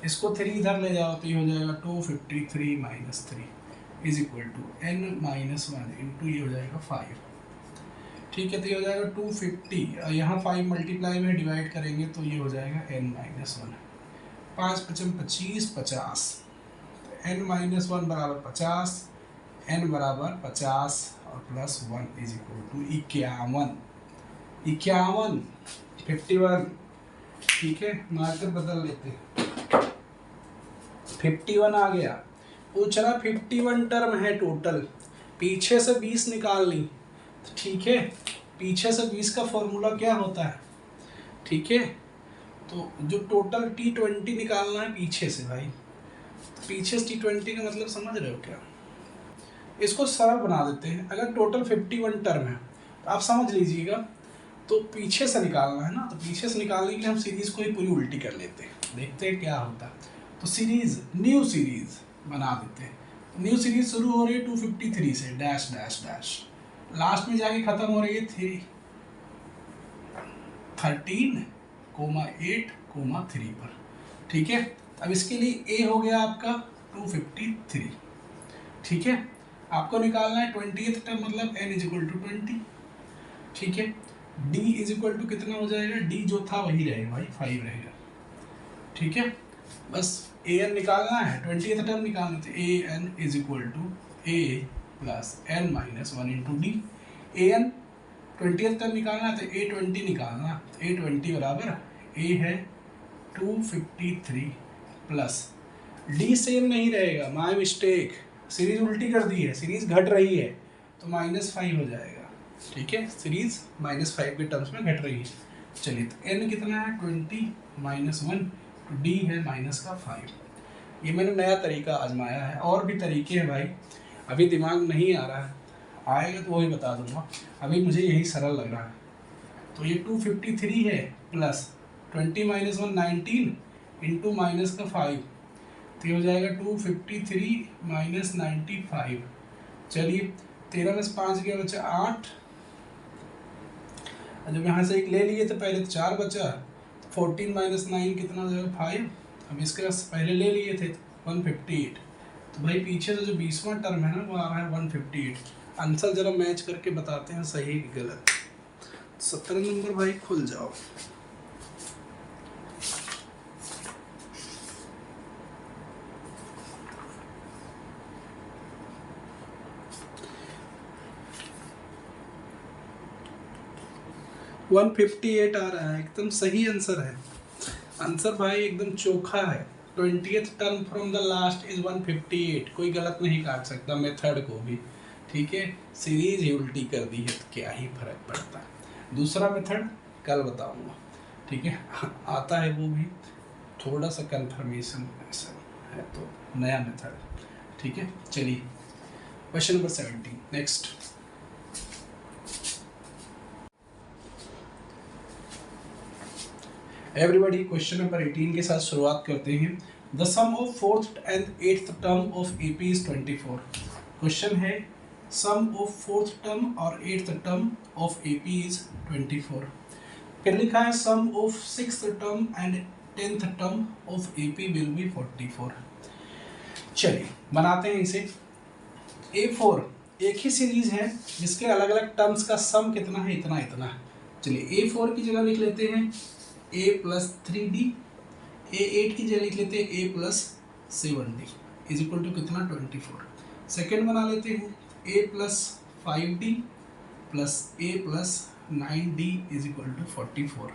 इसको 3 इधर ले जाओ तो ये हो जाएगा 253 minus 3 is equal to n minus 1 into ये हो जाएगा 5। ठीक है, तो ये हो जाएगा 250, यहाँ 5 मल्टीप्लाई में डिवाइड करेंगे तो ये हो जाएगा n माइनस 1। 5 5 25 50, तो n माइनस 1 बराबर 50, n बराबर 50 और प्लस 1 इज इक्वल टू 51। 51 ठीक है, मार्कर बदल लेते हैं। 51 आ गया। पूछ रहा 51 टर्म है टोटल, पीछे से 20 निकालनी। ठीक है, पीछे से 20 का फॉर्मूला क्या होता है, ठीक है, तो जो टोटल T20 निकालना है पीछे से भाई, तो पीछे से T20 का मतलब समझ रहे हो क्या। इसको सरल बना देते हैं। अगर टोटल 51 टर्म है तो आप समझ लीजिएगा, तो पीछे से निकालना है ना, तो पीछे से निकालने के लिए हम सीरीज को ही पूरी उल्टी कर लेते हैं, देखते हैं क्या होता है। तो सीरीज, न्यू सीरीज बना देते हैं। न्यू सीरीज शुरू हो रही है 253 से डैश डैश डैश, लास्ट में जाके खत्म हो रही है 13,8,3 पर। ठीक है, अब इसके लिए A हो गया आपका 253। ठीक है, आपको निकालना है 20th टर्म मतलब n इज इक्वल टू 20। ठीक है, D इज इक्वल टू कितना हो जाएगा, D जो था वही रहेगा भाई 5 रहेगा। ठीक है, बस AN निकालना है, 20th टर्म निकालना है, AN is equal to A plus n minus 1 into d. AN 20th term निकालना है तो A20 निकालना, तो A20 बराबर A है 253 प्लस D सेम नहीं रहेगा, माय मिस्टेक, सीरीज उल्टी कर दी है, सीरीज घट रही है तो -5 हो जाएगा। ठीक है, सीरीज -5 के टर्म्स में घट रही है। चलिए, तो n कितना है 20 माइनस 1, तो D है माइनस का 5। ये मैंने नया तरीका आजमाया है, और भी तरीके हैं भाई, अभी दिमाग नहीं आ रहा है, आएगा तो वही बता दूंगा, अभी मुझे यही सरल लग रहा है। तो ये 253 है प्लस 20 माइनस 1 19 इंटू माइनस का 5, तो ये हो जाएगा 253 माइनस 95। चलिए, 13 में से 5 गया बचा 8, जब यहाँ से एक ले लिए तो पहले तो 4 बचा, तो 14 माइनस 9 कितना हो जाएगा 5। अब इसके पहले ले लिए थे 158, तो भाई पीछे से जो 20वां टर्म है ना वो आ रहा है 158। आंसर जरा मैच करके बताते हैं सही कि गलत। 17 नंबर भाई खुल जाओ। वन 158 आ रहा है, एकदम सही आंसर है। आंसर भाई एकदम चोखा है। 20th term from the last is 158। कोई गलत नहीं काट सकता मेथड को भी, ठीक है। सीरीज ही उल्टी कर दी है तो क्या ही फर्क पड़ता है। दूसरा मेथड कल बताऊंगा, ठीक है। आता है वो भी, थोड़ा सा कंफर्मेशन ऐसा है तो नया मेथड, ठीक है। चलिए question number 17 next. Everybody question number 18 के साथ शुरुआत करते हैं। The sum of 4th and 8th term of AP is 24। Question है सम ऑफ 4th टर्म और 8th term of AP is 24। फिर लिखा है sum of 6th term and 10th term of AP will be 44। चलिए बनाते हैं इसे। A4 एक ही सीरीज है जिसके अलग अलग टर्म्स का सम कितना है, इतना इतना। चलिए A4 की जगह लिख लेते हैं a प्लस 3d, A8 की जगह लिख लेते हैं a plus 7d is equal to कितना 24। सेकेंड बना लेते हैं a plus 5d plus a plus 9d is equal to 44।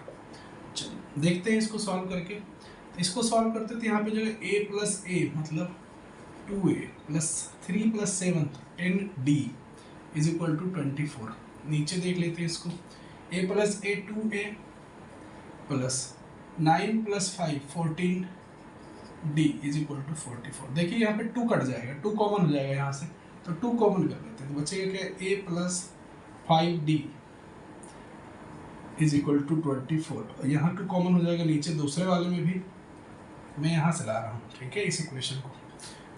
चलिए देखते हैं इसको सॉल्व करके। तो इसको सॉल्व करते थे, यहाँ पे जो है a प्लस a मतलब 2a plus 3 plus 7 10d is equal to 24। नीचे देख लेते हैं इसको, a plus a 2a plus 9 plus 5 14d is equal to 44। देखिए यहाँ पे 2 कट जाएगा, 2 कॉमन हो जाएगा यहाँ से, तो 2 कॉमन कर लेते हैं तो बचेगा क्या a plus 5d is equal to 24। यहाँ 2 कॉमन हो जाएगा नीचे, दूसरे वाले में भी मैं यहाँ से ला रहा हूँ, ठीक है, इस इक्वेशन को।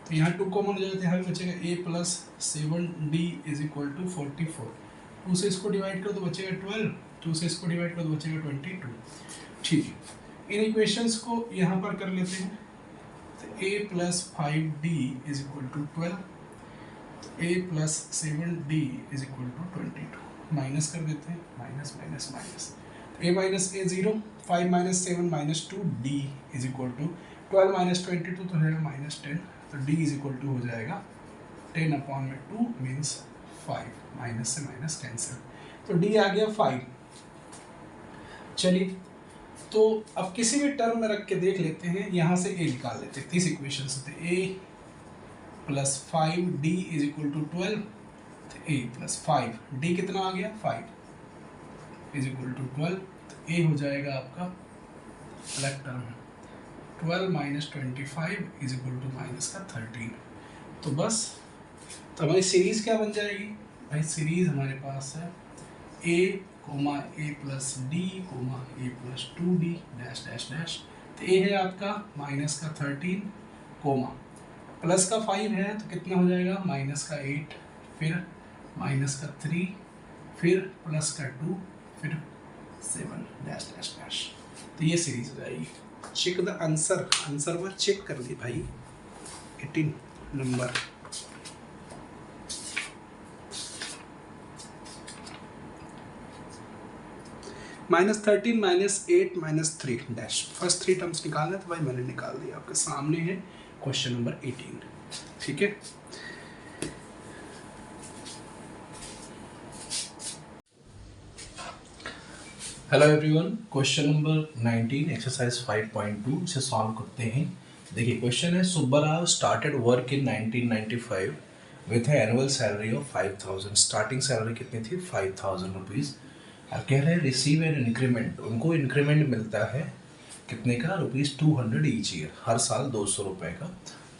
तो यहाँ 2 कॉमन हो जाएगा तो यहाँ भी बचेगा a plus 7d is equal to 44। 2 से इसको डिवाइड करो तो बचेगा 12, 2 से इसको डिवाइड करो तो बचेगा 22। ठीक है, इन इक्वेशंस को यहाँ पर कर लेते हैं। तो a plus 5d is equal to 12, a plus 7d is equal to 22। Minus कर देते हैं, माइनस माइनस माइनस, तो a minus a 0, 5 minus 7 minus 2d is equal to 12 minus 22 तो है माइनस 10, तो d इज इक्वल टू हो जाएगा 10/2 means 5। Minus से माइनस कैंसिल, तो d आ गया 5। चलिए तो अब किसी भी टर्म में रख के देख लेते हैं, यहाँ से a निकाल लेते हैं। इस इक्वेशन से a plus 5d is equal to 12, तो a प्लस 5d कितना आ गया 5 इज इक्वल टू 12, तो a हो जाएगा आपका अलग term 12 minus 25 is equal to minus का 13। तो बस, तो हमारी सीरीज क्या बन जाएगी भाई, सीरीज हमारे पास है a comma a plus d comma a plus 2d dash dash dash. तो a है आपका माइनस का 13 कोमा प्लस का 5 है तो कितना हो जाएगा माइनस का 8, फिर माइनस का 3, फिर प्लस का 2, फिर 7 डैश डैश डैश। तो ये सीरीज हो जाएगी। चेक द आंसर, आंसर पर चेक कर ली भाई। 18 नंबर -13 -8 -3 डैश। फर्स्ट 3 टर्म्स निकालना तो भाई मैंने निकाल दिया, आपके सामने है क्वेश्चन नंबर 18, ठीक है। Hello everyone, question number 19 exercise 5.2 से सॉल्व करते हैं। देखिए क्वेश्चन है, Subbarao started work in 1995 with annual salary of 5000। Starting salary कितनी थी 5000 रुपीज़। अब कह रहे हैं रिसीव एन इंक्रीमेंट, उनको इंक्रीमेंट मिलता है कितने का ₹200 ईच ईयर, हर साल 200 रुपये का,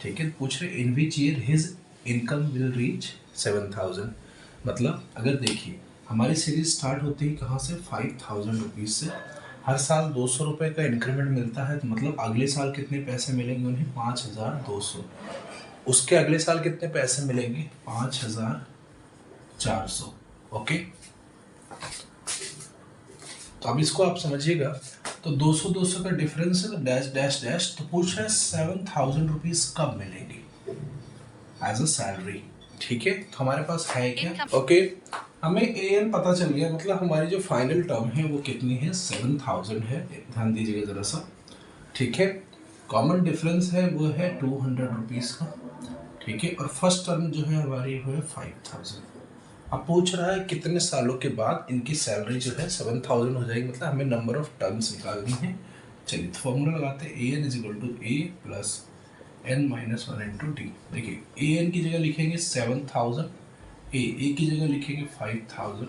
ठीक है। पूछ रहे in which year his income will reach 7000। मतलब अगर देखिए हमारी सीरीज स्टार्ट होती है कहाँ से 5000 रुपीज़ से, हर साल 200 रुपये का इंक्रीमेंट मिलता है, तो मतलब अगले साल कितने पैसे मिलेंगे उन्हें 5200। उसके अगले साल कितने पैसे मिलेंगे 5400। ओके, तो अब इसको आप समझिएगा, तो 200 का डिफरेंस है, तो डैश डैश डैश। तो पूछ रहा है 7000 रुपीज़ कब मिलेंगे एज अ सैलरी, ठीक है, तो हमारे पास है क्या? ओके, हमें AN पता चल गया, मतलब हमारी जो फाइनल टर्म है वो कितनी है? 7000 है। ध्यान दीजिएगा ज़रा सा, ठीक है। कॉमन डिफरेंस है वो है 200 रुपीज़ का, ठीक है। और फर्स्ट टर्म जो है हमारी वो है 5000। अब पूछ रहा है कितने सालों के बाद इनकी सैलरी जो है 7000 हो जाएगी, मतलब हमें नंबर ऑफ टर्म्स निकालनी है। चलिए, तो फॉर्मूला लगाते हैं, AN = A plus n-1 into D. देखिए, AN की जगह लिखेंगे 7000, ए की जगह लिखेंगे 5000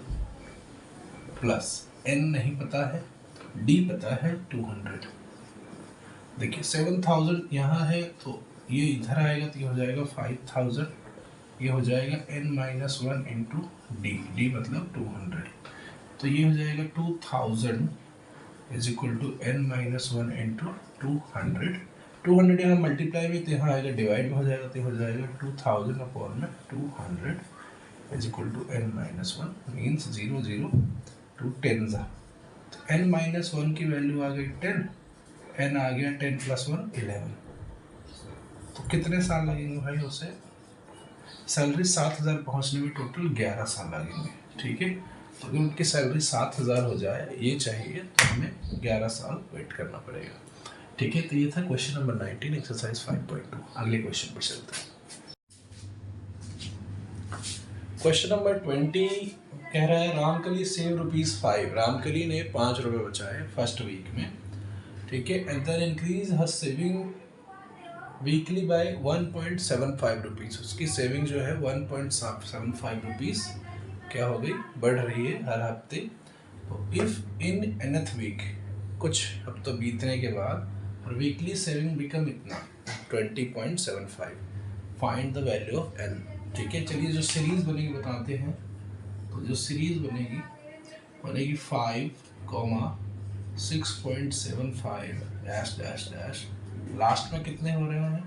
प्लस n नहीं पता है, d पता है 200। देखिए 7000 यहाँ है तो ये इधर आएगा तो ये हो जाएगा 5000, ये हो जाएगा n-1 इंटू डी मतलब 200। तो ये हो जाएगा 2000 = n-1 इंटू 200। 200 यहाँ मल्टीप्लाई में, तो यहाँ आएगा डिवाइड में हो जाएगा, तो हो जाएगा 2000 अपॉन में 200 = n-1 मीन्स 0 0 2 10 जा। तो n-1 की वैल्यू आ गई 10, n आ गया 10 + 1 11। तो कितने साल लगेंगे भाई उसे? सैलरी 7000 पहुँचने में टोटल 11 साल लगेंगे, ठीक है। तो अगर उनकी सैलरी 7000 हो जाए ये चाहिए तो हमें 11 साल वेट करना पड़ेगा, ठीक है। तो ये था क्वेश्चन नंबर 19 एक्सरसाइज 5.2। अगले क्वेश्चन पर चलते हैं। क्वेश्चन नंबर 20 कह रहा है रामकली सेव ₹5। रामकली ने 5 रुपये बचाए फर्स्ट वीक में, ठीक है। एंड देन इंक्रीज हर सेविंग वीकली बाय 1.75 रुपीज़। उसकी सेविंग जो है 1.75 रुपीज़ क्या हो गई? बढ़ रही है हर हफ्ते। तो इफ़ इन nth वीक, कुछ हफ्तों बीतने के बाद, और वीकली सेविंग बिकम इतना 20.75, find the value of n, ठीक है। चलिए, जो सीरीज बनेगी बताते हैं। तो जो सीरीज बनेगी 5, 6.75 डैश डैश डैश, लास्ट में कितने हो रहे हैं?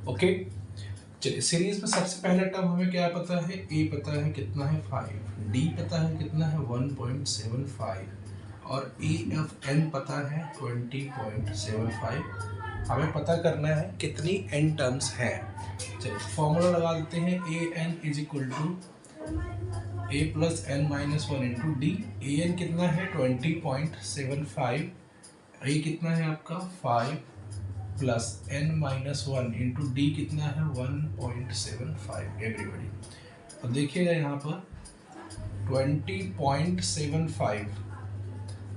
ओके, चलिए सीरीज में सबसे पहला टर्म हमें क्या पता है? ए पता है कितना है 5, डी पता है कितना है 1.75, और ए एफ एन पता है 20.75। हमें पता करना है कितनी एन टर्म्स हैं। चलिए फॉर्मूला लगा देते हैं, a N = A plus n-1 into D. A N कितना है 20.75, ए कितना है आपका 5 प्लस n-1 इंटू डी कितना है 1.75। एवरीबडी, तो देखिएगा यहाँ पर 20.75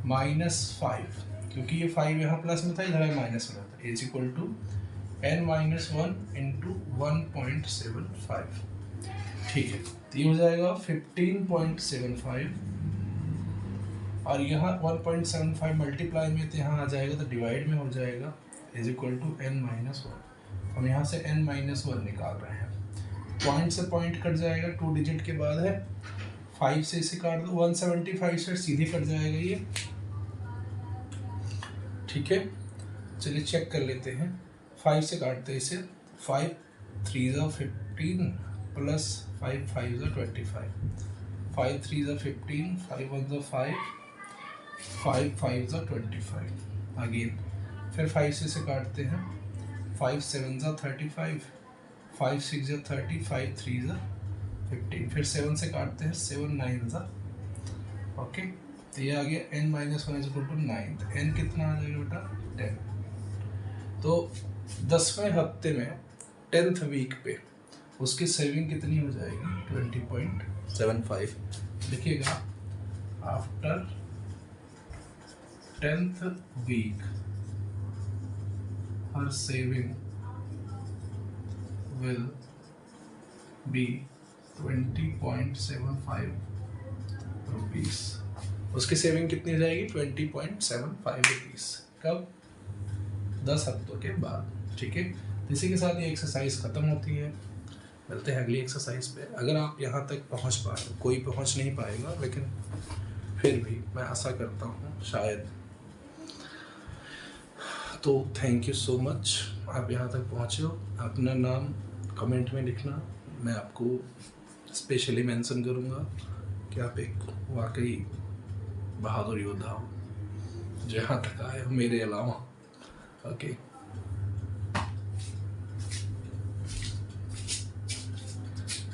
-5, क्योंकि ये 5 यहाँ प्लस में था, इधर है माइनस में था, = n-1 इंटू 1.75, ठीक है। तो ये हो जाएगा 15.75, और यहाँ 1.75 मल्टीप्लाई में, तो यहाँ आ जाएगा तो डिवाइड में हो जाएगा, = n-1। हम यहाँ से n-1 निकाल रहे हैं, पॉइंट से पॉइंट कट जाएगा, 2 डिजिट के बाद है, 5 से इसे काट दो, 175 से सीधे कट जाएगा ये, ठीक है। चलिए चेक कर लेते हैं, 5 से काटते हैं इसे, 5 3 = 15 प्लस 5 5 = 25, 5 3 = 15, 5 1 = 5, 5 5 = 25। अगेन फिर 5 से काटते हैं, 5 7 = 35, 5 6 = 30, 5 3 = 15। फिर 7 से काटते हैं, 7 9 = ओके। तो ये आ गया n-1 = 9। तो n कितना आ जाएगा बेटा? 10। तो 10वें हफ्ते में 10th वीक पे उसकी सेविंग कितनी हो जाएगी? 20.75। देखिएगा, after 10th week her saving will be 20.75 rupees. उसकी सेविंग कितनी हो जाएगी? 20.75 रुपीज़। कब? 10 हफ्तों के बाद, ठीक है। इसी के साथ ये एक्सरसाइज ख़त्म होती है। मिलते हैं अगली एक्सरसाइज पे। अगर आप यहाँ तक पहुँच पाए, कोई पहुँच नहीं पाएगा, लेकिन फिर भी मैं आशा करता हूँ शायद तो थैंक यू सो मच, आप यहाँ तक पहुँचे हो। अपना नाम कमेंट में लिखना, मैं आपको स्पेशली मेंशन करूँगा कि आप एक वाकई बहादुर योद्धा हो जो यहाँ तक आए हो मेरे अलावा। ओके।